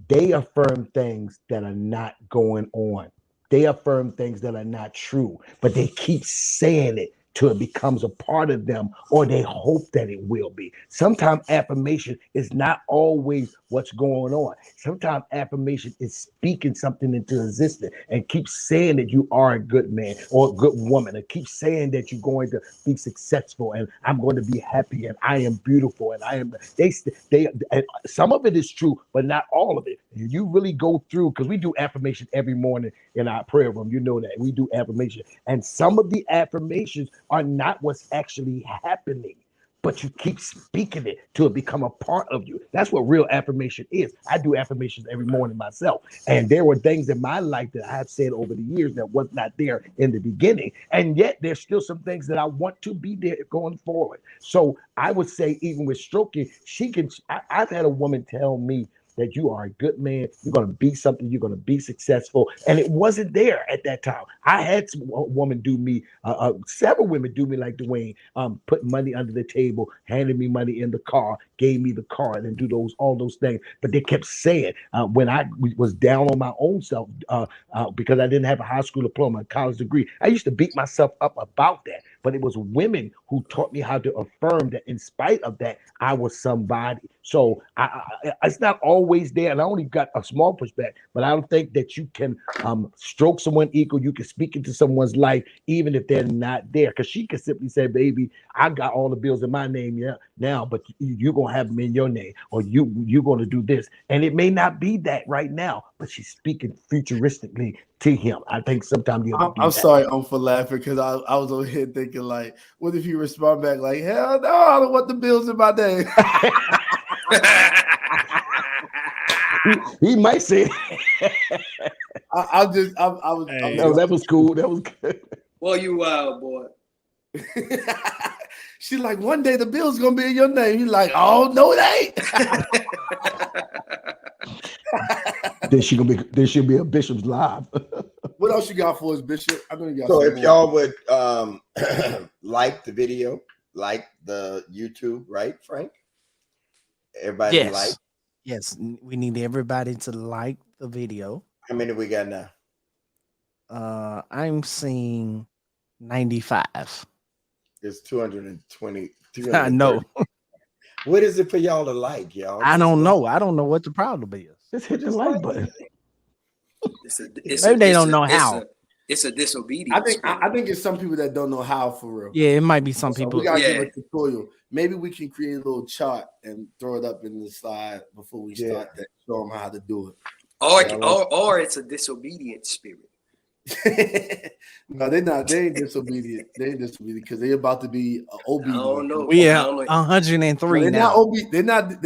they affirm things that are not going on. They affirm things that are not true, but they keep saying it till it becomes a part of them, or they hope that it will be. Sometimes affirmation is not always what's going on. Sometimes affirmation is speaking something into existence and keep saying that you are a good man or a good woman, and keep saying that you're going to be successful and I'm going to be happy and I am beautiful and I am. They and some of it is true, but not all of it. You really go through, because we do affirmation every morning in our prayer room. You know that we do affirmation, and some of the affirmations are not what's actually happening, but you keep speaking it till it become a part of you. That's what real affirmation is. I do affirmations every morning myself, and there were things in my life that I have said over the years that was not there in the beginning, and yet there's still some things that I want to be there going forward. So I would say, even with stroking, I've had a woman tell me that you are a good man, you're going to be something, you're going to be successful. And it wasn't there at that time. I had a woman do me, several women do me like Dwayne, put money under the table, handed me money in the car, gave me the card, and do all those things. But they kept saying, when I was down on my own self, because I didn't have a high school diploma, a college degree, I used to beat myself up about that. but it was women who taught me how to affirm that in spite of that, I was somebody. So it's not always there. And I only got a small pushback, but I don't think that you can stroke someone's ego. You can speak into someone's life, even if they're not there. Because she can simply say, baby, I got all the bills in my name now, but you're going to have them in your name, or you're going to do this. And it may not be that right now, but she's speaking futuristically to him. I think sometimes I'm sorry, for laughing, because I was over here thinking, like, what if you respond back like, hell no, I don't want the bills in my name. He might say that was cool. That was good. Boy, you wild, boy. She's like, one day the bill's gonna be in your name. He's like, oh no, it ain't. Then she'll be a Bishop's Live. What else you got for us, Bishop? I know you got. So if y'all would like the video, like the YouTube, right, Frank? Everybody like. Yes, we need everybody to like the video. How many we got now? I'm seeing 95. It's 220. I know. What is it for y'all to like, y'all? I don't know. I don't know what the problem is. Just hit the like button. Maybe they don't know how. It's a disobedience. I think it's some people that don't know how, for real. Yeah, it might be some people. We gotta give a tutorial. Maybe we can create a little chart and throw it up in the slide before we start that. Show them how to do it. Or it's a disobedient spirit. No, they're not. They ain't disobedient. They ain't disobedient because they're about to be obedient. Oh no, we have 103 they're now. They're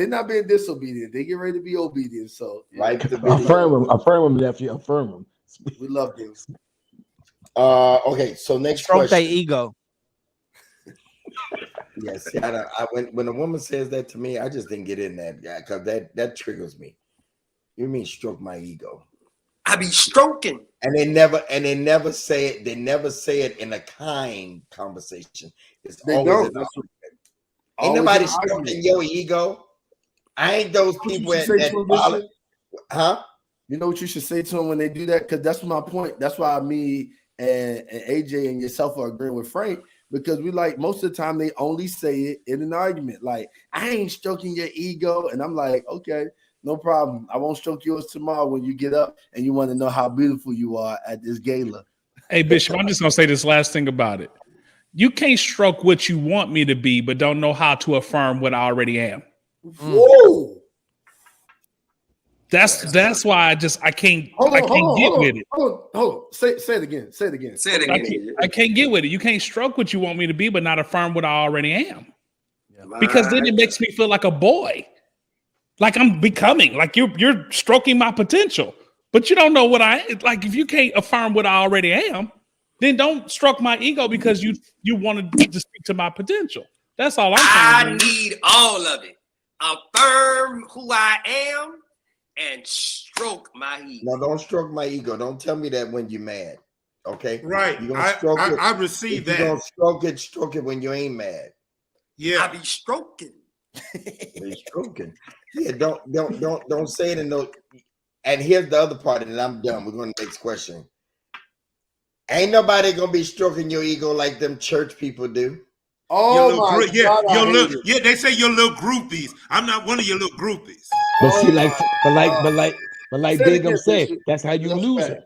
not being disobedient. They get ready to be obedient. So affirm them, nephew. Affirm them. We love them. Okay, so next Stroke question. their ego. Yes, when a woman says that to me, I just didn't get in that guy because that triggers me. You mean stroke my ego? I be stroking, and they never say it. They never say it in a kind conversation. It's always an argument. Ain't nobody stroking your ego. I ain't those people that huh? You know what you should say to them when they do that? Because that's my point. That's why me and AJ and yourself are agreeing with Frank, because we like most of the time they only say it in an argument. Like, I ain't stroking your ego. And I'm like, okay, no problem. I won't stroke yours tomorrow when you get up and you want to know how beautiful you are at this gala. Hey, Bishop, I'm just going to say this last thing about it. You can't stroke what you want me to be, but don't know how to affirm what I already am. Whoa. That's why I can't get with it. Hold on. Say it again. I can't get with it. You can't stroke what you want me to be, but not affirm what I already am. Because then it makes me feel like a boy. Like I'm becoming, like you're stroking my potential, but you don't know what I like. If you can't affirm what I already am, then don't stroke my ego because you want to speak to my potential. That's all I'm saying. I need all of it. Affirm who I am and stroke my ego. No, don't stroke my ego. Don't tell me that when you're mad. Okay, right? I receive that. You don't stroke it when you ain't mad. Yeah, I be stroking. Stroking. Yeah, don't say it in no. And here's the other part, and I'm done. We're going to the next question. Ain't nobody gonna be stroking your ego like them church people do. Oh yeah, they say your little groupies. I'm not one of your little groupies. But see, like Big said, that's how you lose it.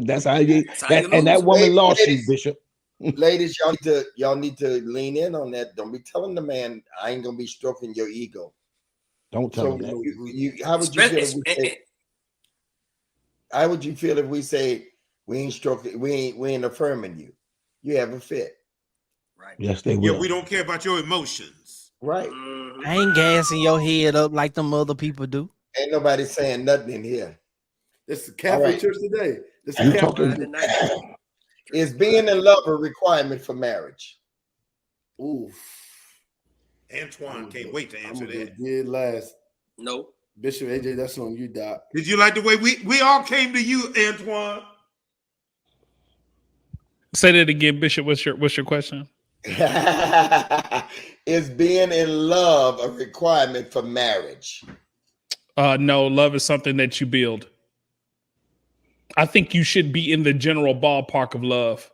That's how you. And that woman lost you, Bishop. Ladies, y'all need to lean in on that. Don't be telling the man I ain't gonna be stroking your ego. Don't tell him that. How would you feel if we say? How would you feel if we say we ain't stroking, we ain't affirming you? You have a fit. Right. Yes, they will. Yeah, we don't care about your emotions. Right. I ain't gassing your head up like them other people do. Ain't nobody saying nothing in here. This is Catholic church today. This You is talking? Is being in love a requirement for marriage? Ooh. Antoine can't wait to answer that. Did last. No. Bishop AJ, that's on you, Doc. Did you like the way we all came to you, Antoine? Say that again, Bishop. What's your question? Is being in love a requirement for marriage? No, love is something that you build. I think you should be in the general ballpark of love,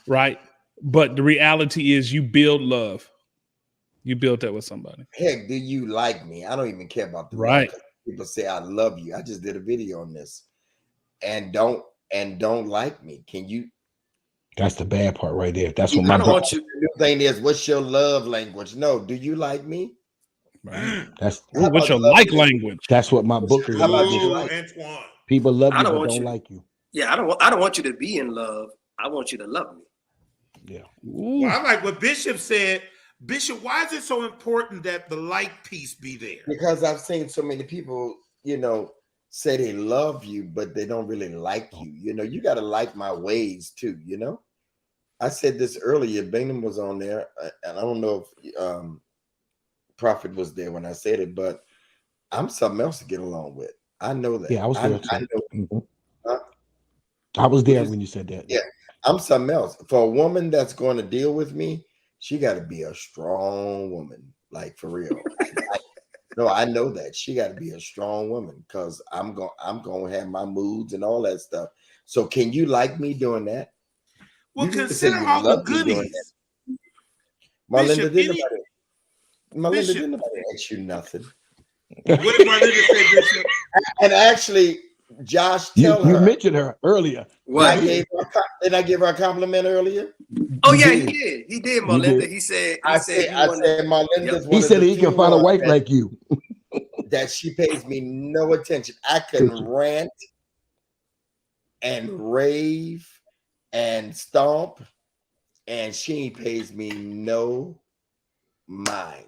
right? But the reality is you build love. You built that with somebody. Heck, do you like me? I don't even care about the right. love. People say I love you. I just did a video on this, and don't like me. Can you? That's the bad part right there. That's what I my don't want you. The thing is, what's your love language? No, do you like me? Right. That's what's your like language? That's what my book is about. Antoine. People love you, I don't but want don't you. like you. Yeah, I don't want you to be in love. I want you to love me. Yeah. Well, I like what Bishop said. Bishop, why is it so important that the like piece be there? Because I've seen so many people, say they love you, but they don't really like you. You got to like my ways too. I said this earlier. Bingham was on there, and I don't know if Prophet was there when I said it, but I'm something else to get along with. I know that. Yeah, I was there too. I know. I was there when you said that. Yeah, I'm something else. For a woman that's going to deal with me, she got to be a strong woman, like for real. No, I know that she got to be a strong woman because I'm going to have my moods and all that stuff. So, can you like me doing that? Well, You consider all the goodies. Melinda, didn't nobody ask you nothing. What did Melinda say, Bishop? And actually, Josh, you her. mentioned her earlier. What? Did I give her a compliment earlier? Oh yeah, he did. He did, Melinda. He said. I said Melinda's one he of said the he can few find a ones wife like you. that she pays me no attention. I can rant and rave and stomp, and she pays me no mind.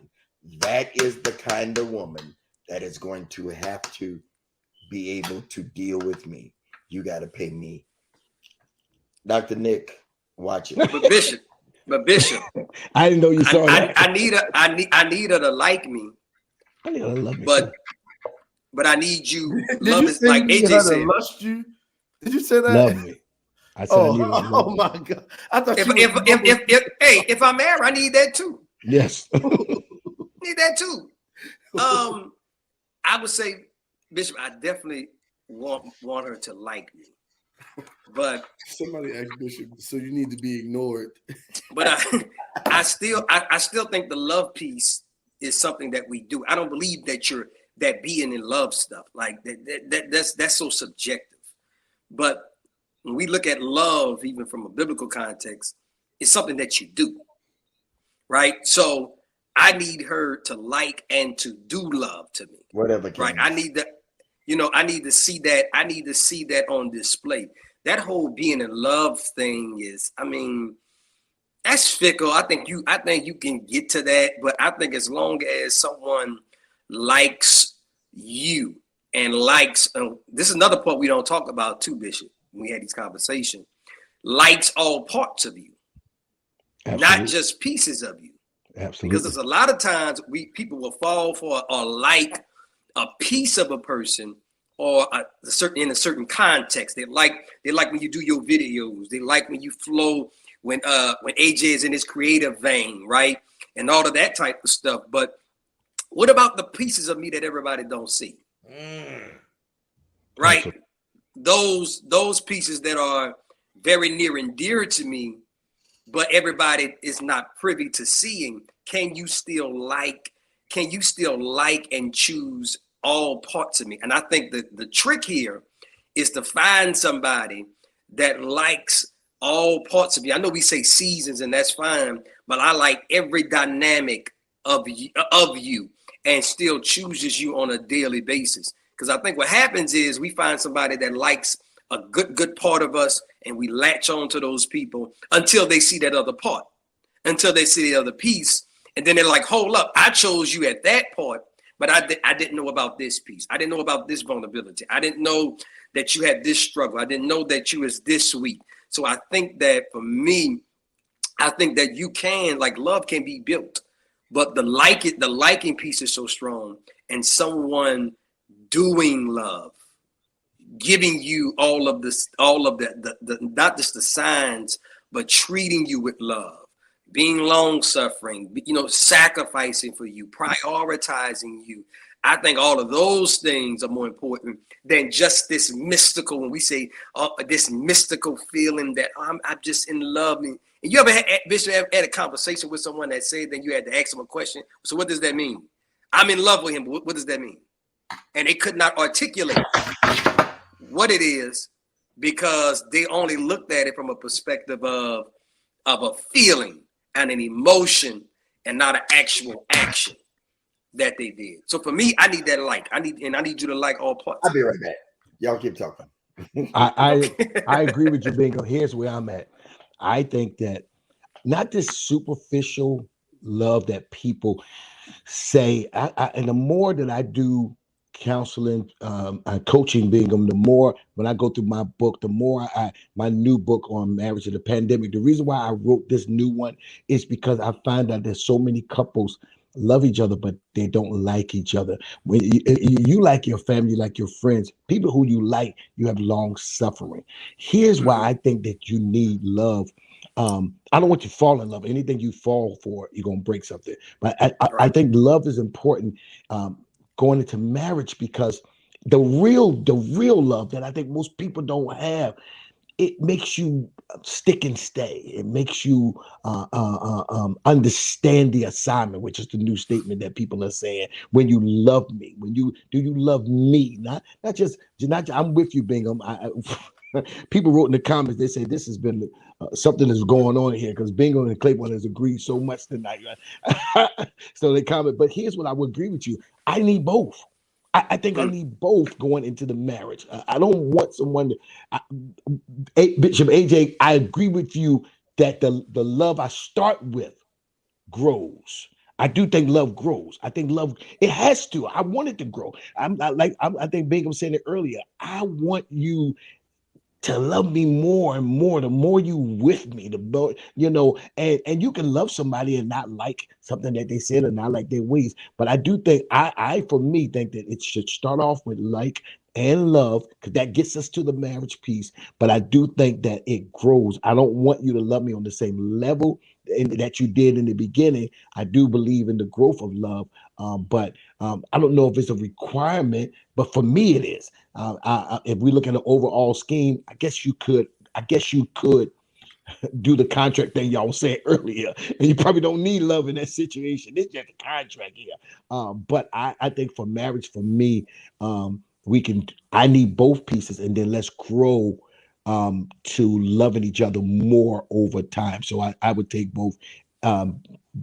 That is the kind of woman that is going to have to be able to deal with me. You got to pay me. Dr. Nick, watch it. But Bishop, I didn't know you saw that. I need her to like me. I need her to love me. But I need you. Did you say like you need AJ her said. to lust you? Did you say that? Love me. I said I need her to love me. My God! I thought If I'm married, I need that too. Yes. Need that too. I would say, Bishop, I definitely want her to like me. But somebody asked Bishop, so you need to be ignored. But I still think the love piece is something that we do. I don't believe that being in love stuff like that's so subjective. But when we look at love, even from a biblical context, it's something that you do, right? So I need her to like and to do love to me. Whatever. Right. I need that. I need to see that. I need to see that on display. That whole being in love thing is, that's fickle. I think you can get to that, but I think as long as someone likes you and likes, this is another part we don't talk about too, Bishop, when we had these conversations, likes all parts of you, Absolutely. Not just pieces of you. Absolutely. Because there's a lot of times people will fall for or like a piece of a person or in a certain context. They like when you do your videos. They like when you flow when AJ is in his creative vein, right? And all of that type of stuff. But what about the pieces of me that everybody don't see? Right? Those pieces that are very near and dear to me, but everybody is not privy to seeing. Can you still like and choose all parts of me? And I think that the trick here is to find somebody that likes all parts of you. I know we say seasons and that's fine, but I like every dynamic of you and still chooses you on a daily basis. Because I think what happens is we find somebody that likes a good part of us and we latch on to those people until they see that other part, until they see the other piece. And then they're like, hold up, I chose you at that part, but I didn't know about this piece. I didn't know about this vulnerability. I didn't know that you had this struggle. I didn't know that you was this weak. So I think that for me, I think that you can, like, love can be built, but the liking piece is so strong, and someone doing love, giving you all of the not just the signs, but treating you with love, being long-suffering, sacrificing for you, prioritizing you. I think all of those things are more important than just this mystical, when we say this mystical feeling that I'm just in love And you ever had a conversation with someone that said that you had to ask them a question? So what does that mean? I'm in love with him, but what does that mean? And they could not articulate what it is because they only looked at it from a perspective of a feeling and an emotion and not an actual action that they did. So for me, I need that like. I need you to like all parts. I'll be right back. Y'all keep talking. I agree with you, Bingo. Here's where I'm at. I think that not this superficial love that people say, and the more that I do counseling, coaching Bingham, the more when I go through my book, the more my new book on marriage in the pandemic. The reason why I wrote this new one is because I find that there's so many couples love each other, but they don't like each other. When you like your family, like your friends, people who you like, you have long suffering. Here's why I think that you need love. I don't want you to fall in love. Anything you fall for, you're gonna break something. But I think love is important going into marriage because the real love that I think most people don't have, it makes you stick and stay. It makes you understand the assignment, which is the new statement that people are saying. When you love me, do you love me? Not just. I'm with you, Bingham. People wrote in the comments. They say this has been something that's going on here because Bingham and Claiborne has agreed so much tonight. Right? So they comment. But here's what I would agree with you. I need both. I think I need both going into the marriage. I don't want someone to. Bishop AJ, I agree with you that the love I start with grows. I do think love grows. I think love, it has to. I want it to grow. I think Bingham said it earlier. I want you to love me more and more. The more you with me, the more, and you can love somebody and not like something that they said or not like their ways. But I do think I for me think that it should start off with like and love, because that gets us to the marriage piece. But I do think that it grows. I don't want you to love me on the same level that you did in the beginning. I do believe in the growth of love. But I don't know if it's a requirement, but for me it is. If we look at the overall scheme, I guess you could do the contract thing y'all said earlier, and you probably don't need love in that situation. It's just a contract here. But I think for marriage, for me, I need both pieces, and then let's grow to loving each other more over time. So I would take both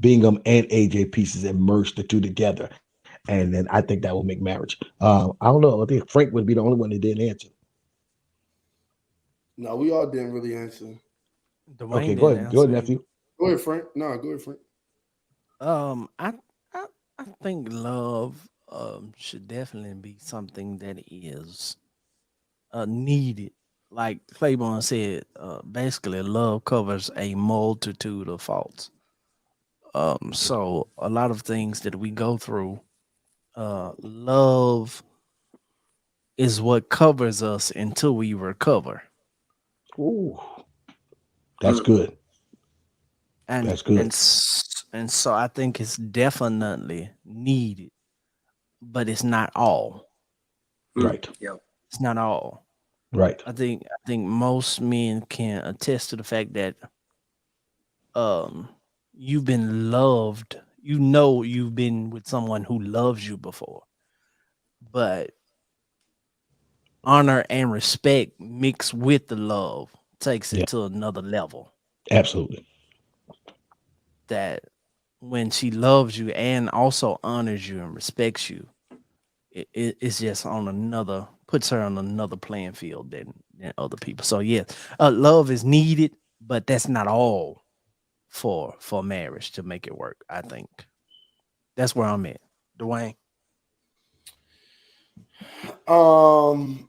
Bingham and AJ pieces and merge the two together. And then I think that will make marriage. I don't know. I think Frank would be the only one that didn't answer. No, we all didn't really answer. Dwayne Okay, go ahead. Go ahead, nephew. Go ahead, Frank. No, go ahead, Frank. I think love should definitely be something that is needed. Like Claiborne said, basically love covers a multitude of faults. So a lot of things that we go through, love is what covers us until we recover. Ooh, that's good. And that's good. And so I think it's definitely needed, but it's not all. Right. Yeah. It's not all. Right. I think most men can attest to the fact that you've been loved. You've been with someone who loves you before. But honor and respect mixed with the love takes it to another level. Absolutely. That when she loves you and also honors you and respects you, it's just puts her on another playing field than other people. So yeah, love is needed, but that's not all for marriage to make it work. I think that's where I'm at. Dwayne.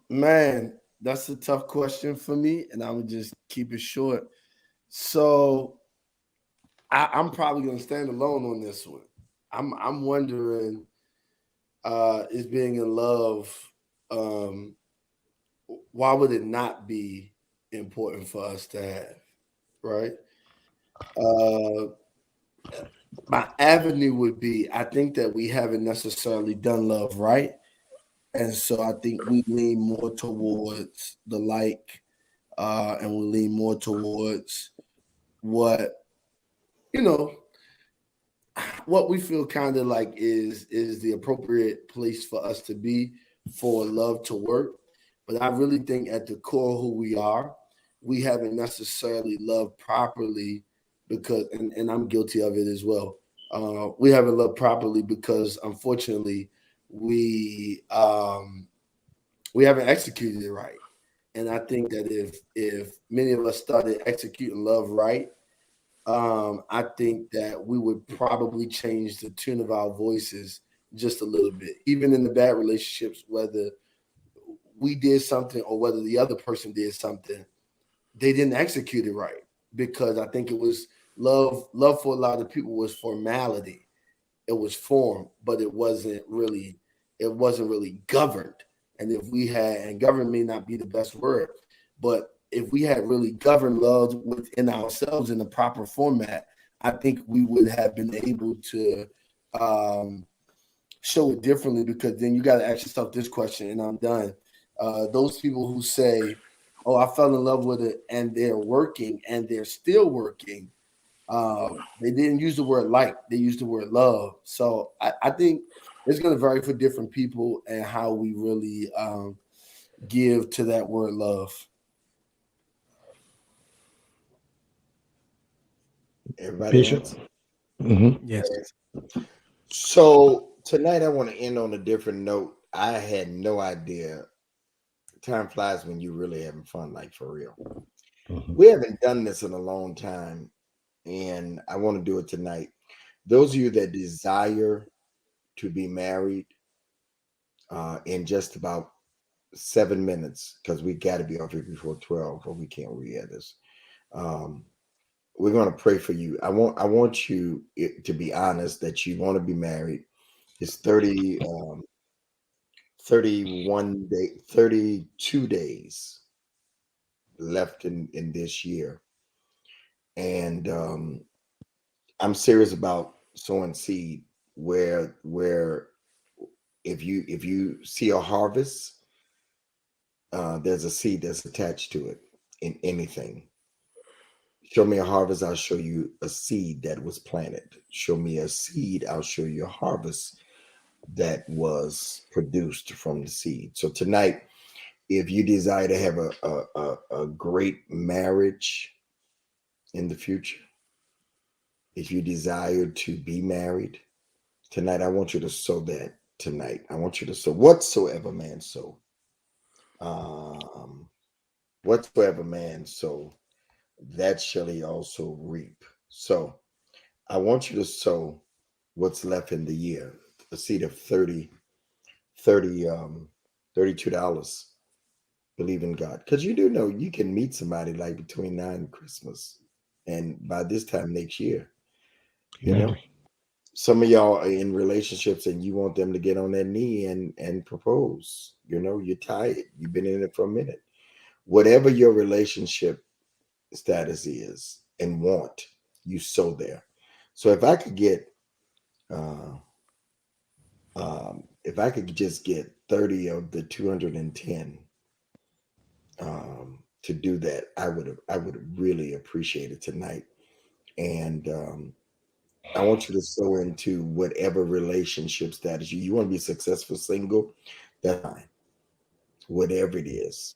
Man, that's a tough question for me, and I would just keep it short. So I'm probably gonna stand alone on this one. I'm wondering, is being in love, why would it not be important for us to have, right? My avenue would be, I think that we haven't necessarily done love right. And so I think we lean more towards the like, and we lean more towards what, you know, what we feel kind of like is the appropriate place for us to be for love to work. But I really think at the core of who we are, we haven't necessarily loved properly because, and I'm guilty of it as well. We haven't loved properly because, unfortunately, we haven't executed it right. And I think that if many of us started executing love right, I think that we would probably change the tune of our voices just a little bit, even in the bad relationships, whether we did something or whether the other person did something, they didn't execute it right because I think it was love. Love for a lot of people was formality. It was form, but it wasn't really governed. And if we had, and governed may not be the best word, but if we had really governed love within ourselves in the proper format, I think we would have been able to show it differently, because then you got to ask yourself this question, and I'm done. Those people who say, oh, I fell in love with it, and they're working and they're still working. They didn't use the word like, they used the word love. So I think it's going to vary for different people and how we really give to that word love. Everybody Bishop? else? Yes. So tonight I want to end on a different note. I had no idea. Time flies when you're really having fun, like for real. We haven't done this in a long time, and I want to do it tonight. Those of you that desire to be married, in just about 7 minutes, because we got to be off here before 12 or we can't re-air this. We're going to pray for you. I want you to be honest that you want to be married. It's 32 days left in this year. And I'm serious about sowing seed where if you see a harvest, there's a seed that's attached to it in anything. Show me a harvest, I'll show you a seed that was planted. Show me a seed, I'll show you a harvest that was produced from the seed. So tonight, if you desire to have a great marriage in the future, if you desire to be married, tonight I want you to sow that tonight. I want you to sow whatsoever man sow. Whatsoever man sow, that shall he also reap. So I want you to sow what's left in the year, a seed of $32. Believe in God. Because you do know you can meet somebody like between now and Christmas. And by this time next year, you know, some of y'all are in relationships and you want them to get on their knee and propose. You know, you're tired. You've been in it for a minute. Whatever your relationship status is and want, you sow there. So if I could get if I could just get 30 of the 210 to do that, I would really appreciate it tonight. And I want you to sow into whatever relationship status you want to be successful single, that's fine. Whatever it is,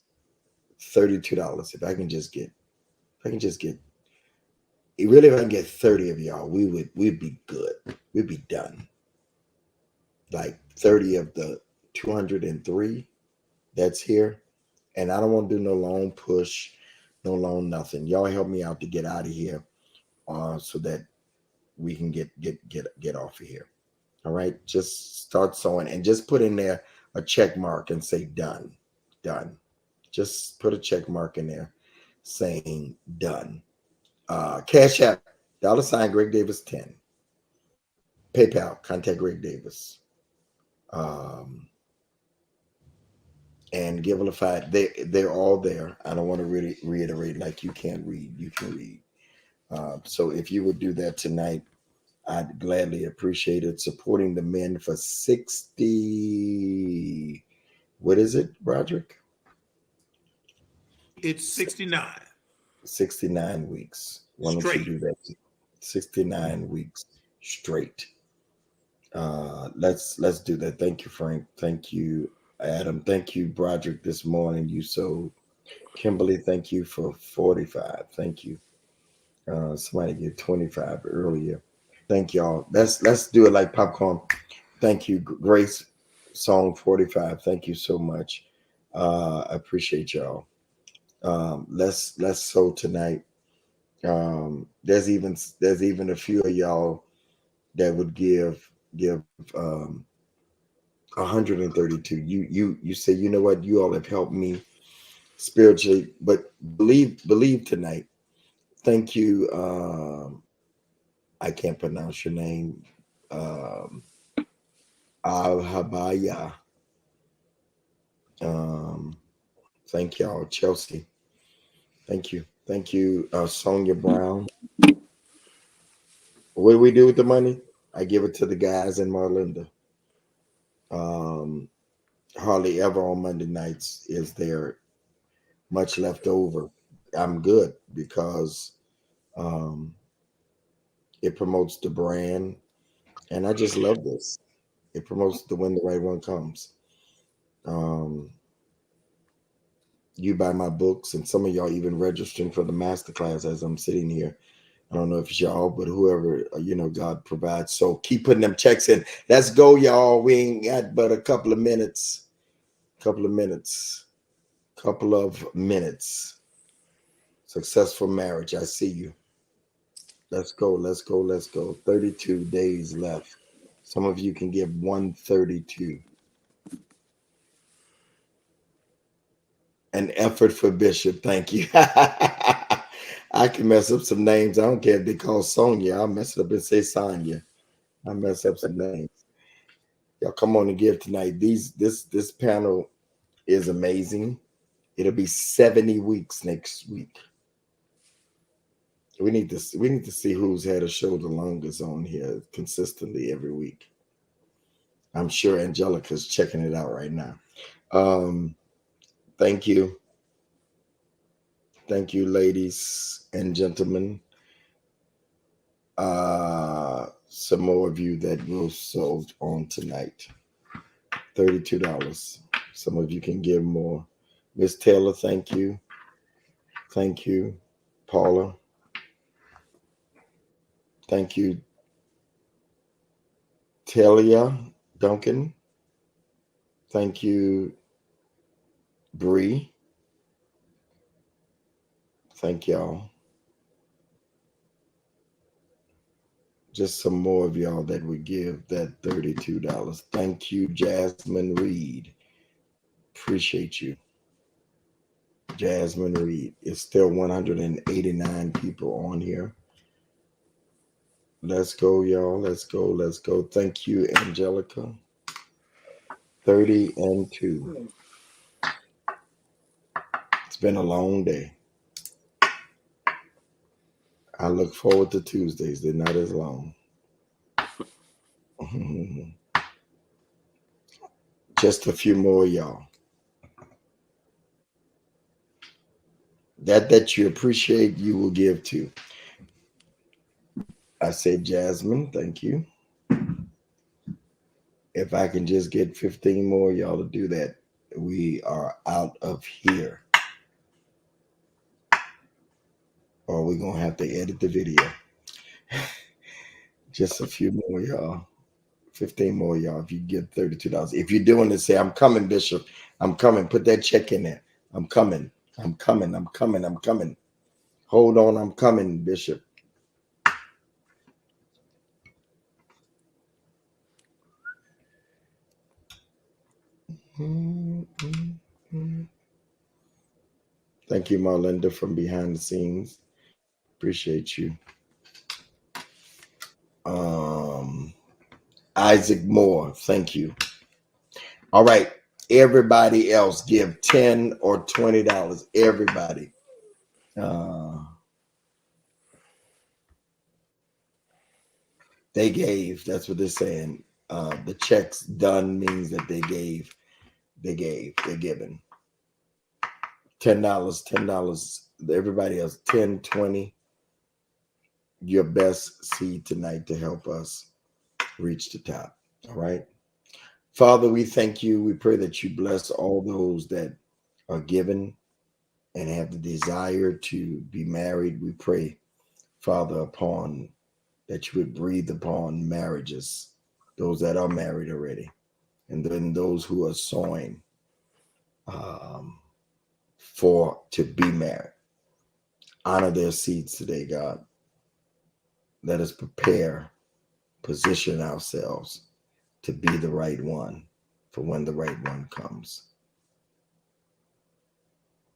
$32. If I can just get really, if I can get 30 of y'all, we'd be good. We'd be done. Like 30 of the 203 that's here. And I don't want to do no long push, no long nothing. Y'all help me out to get out of here, so that we can get off of here. All right, just start sewing and just put in there a check mark and say done. Just put a check mark in there saying done. Cash App, $ Greg Davis 10. PayPal, contact Greg Davis. And Givelify, they're all there. I don't want to really reiterate like you can't read. You can read. So if you would do that tonight, I'd gladly appreciate it. Supporting the men for 60. What is it, Broderick? It's 69. 69 weeks. Why don't you Straight. do that? 69 weeks straight. Let's do that. Thank you, Frank. Thank you, Adam. Thank you, Broderick. This morning you sold. Kimberly, thank you for 45. Thank you. Somebody get 25 earlier. Thank y'all. Let's do it like popcorn. Thank you, Grace. Song 45. Thank you so much. I appreciate y'all. Let's sow tonight. There's even a few of y'all that would give 132. You say, you know what, you all have helped me spiritually, but believe tonight. Thank you. I can't pronounce your name. Al Habaya. Thank y'all, Chelsea. Thank you, Sonia Brown. What do we do with the money? I give it to the guys in Marlinda. Hardly ever on Monday nights is there much left over. I'm good because it promotes the brand, and I just love this. It promotes the When the Right One Comes. You buy my books, and some of y'all even registering for the masterclass as I'm sitting here. I don't know if it's y'all, but whoever, God provides. So keep putting them checks in. Let's go, y'all. We ain't got but a couple of minutes. Successful marriage. I see you. Let's go. 32 days left. Some of you can give 132. An effort for Bishop. Thank you. I can mess up some names. I don't care if they call Sonia. I'll mess it up and say Sonia. I mess up some names. Y'all come on and give tonight. This panel is amazing. It'll be 70 weeks next week. We need to see who's had a show the longest on here consistently every week. I'm sure Angelica's checking it out right now. Thank you. Thank you, ladies and gentlemen. Some more of you that will sold on tonight. $32. Some of you can give more. Miss Taylor, thank you. Thank you. Paula. Thank you. Talia Duncan. Thank you. Bree. Thank y'all. Just some more of y'all that would give that $32. Thank you, Jasmine Reed. Appreciate you. Jasmine Reed. It's still 189 people on here. Let's go, y'all. Let's go. Thank you, Angelica. 30 and 2. It's been a long day. I look forward to Tuesdays. They're not as long. Just a few more, y'all. That you appreciate, you will give to. I said, Jasmine, thank you. If I can just get 15 more y'all to do that, we are out of here. Or we're going to have to edit the video. Just a few more, y'all. 15 more, y'all. If you give $32. If you're doing this, say, I'm coming, Bishop. I'm coming. Put that check in there. I'm coming. Hold on. I'm coming, Bishop. Thank you, Marlinda, from behind the scenes. Appreciate you. Isaac Moore, thank you. All right, everybody else give $10 or $20. Everybody. They gave. That's what they're saying. The checks done means that they gave. They're giving. $10. Everybody else 10, 20. your best seed tonight to help us reach the top. All right. Father, we thank you. We pray that you bless all those that are given and have the desire to be married. We pray, Father, upon that you would breathe upon marriages, those that are married already, and then those who are sowing for to be married. Honor their seeds today, God. Let us prepare, position ourselves to be the right one for when the right one comes.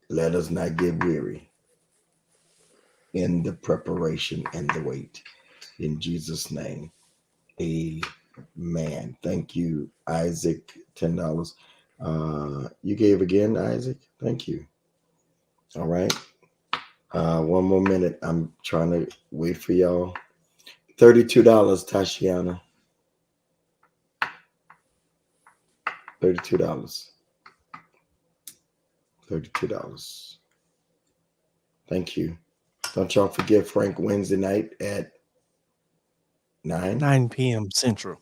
Let us not get weary in the preparation and the wait. In Jesus' name, amen. Thank you, Isaac. $10. You gave again, Isaac? Thank you. All right. One more minute. I'm trying to wait for y'all. $32, Tashiana. $32. $32. Thank you. Don't y'all forget Frank Wednesday night at 9 p.m. Central.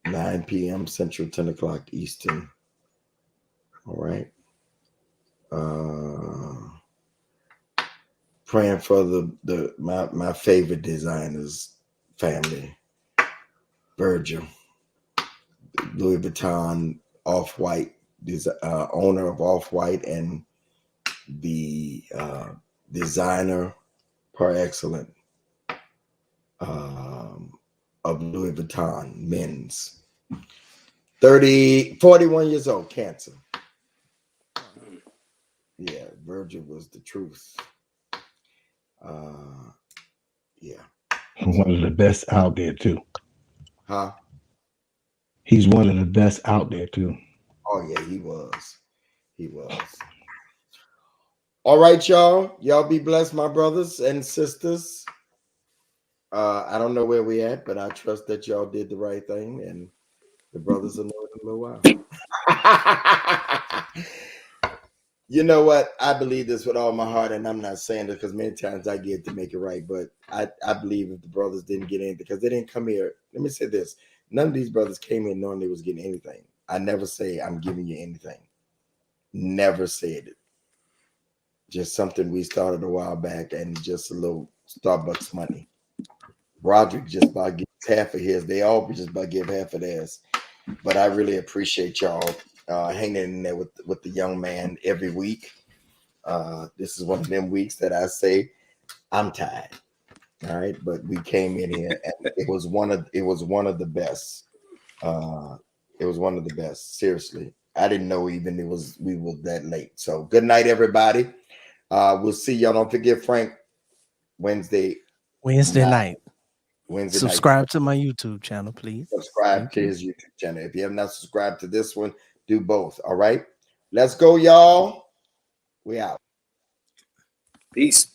9 p.m. Central, 10 o'clock Eastern. All right. Praying for my favorite designer's family, Virgil, Louis Vuitton, Off-White, owner of Off-White, and the designer par excellence of Louis Vuitton men's. 41 years old, cancer. Yeah, Virgil was the truth. Yeah. One of the best out there too. Huh? He's one of the best out there too. Oh yeah, he was. He was. All right, y'all. Y'all be blessed, my brothers and sisters. I don't know where we at, but I trust that y'all did the right thing, and the brothers will know in a little while. You know what? I believe this with all my heart, and I'm not saying this because many times I get to make it right, but I believe if the brothers didn't get anything, because they didn't come here. Let me say this. None of these brothers came in knowing they was getting anything. I never say I'm giving you anything. Never said it. Just something we started a while back, and just a little Starbucks money. Broderick just about gives half of his. They all just about give half of theirs. But I really appreciate y'all hanging in there with the young man every week. This is one of them weeks that I say I'm tired. All right, but we came in here and it was one of the best. It was one of the best. Seriously, I didn't know even we were that late. So good night, everybody. We'll see y'all. Don't forget Frank Wednesday night. Wednesday subscribe night. To my YouTube channel, please. Subscribe to his YouTube channel. If you have not subscribed to this one, do both. All right. Let's go, y'all. We out. Peace.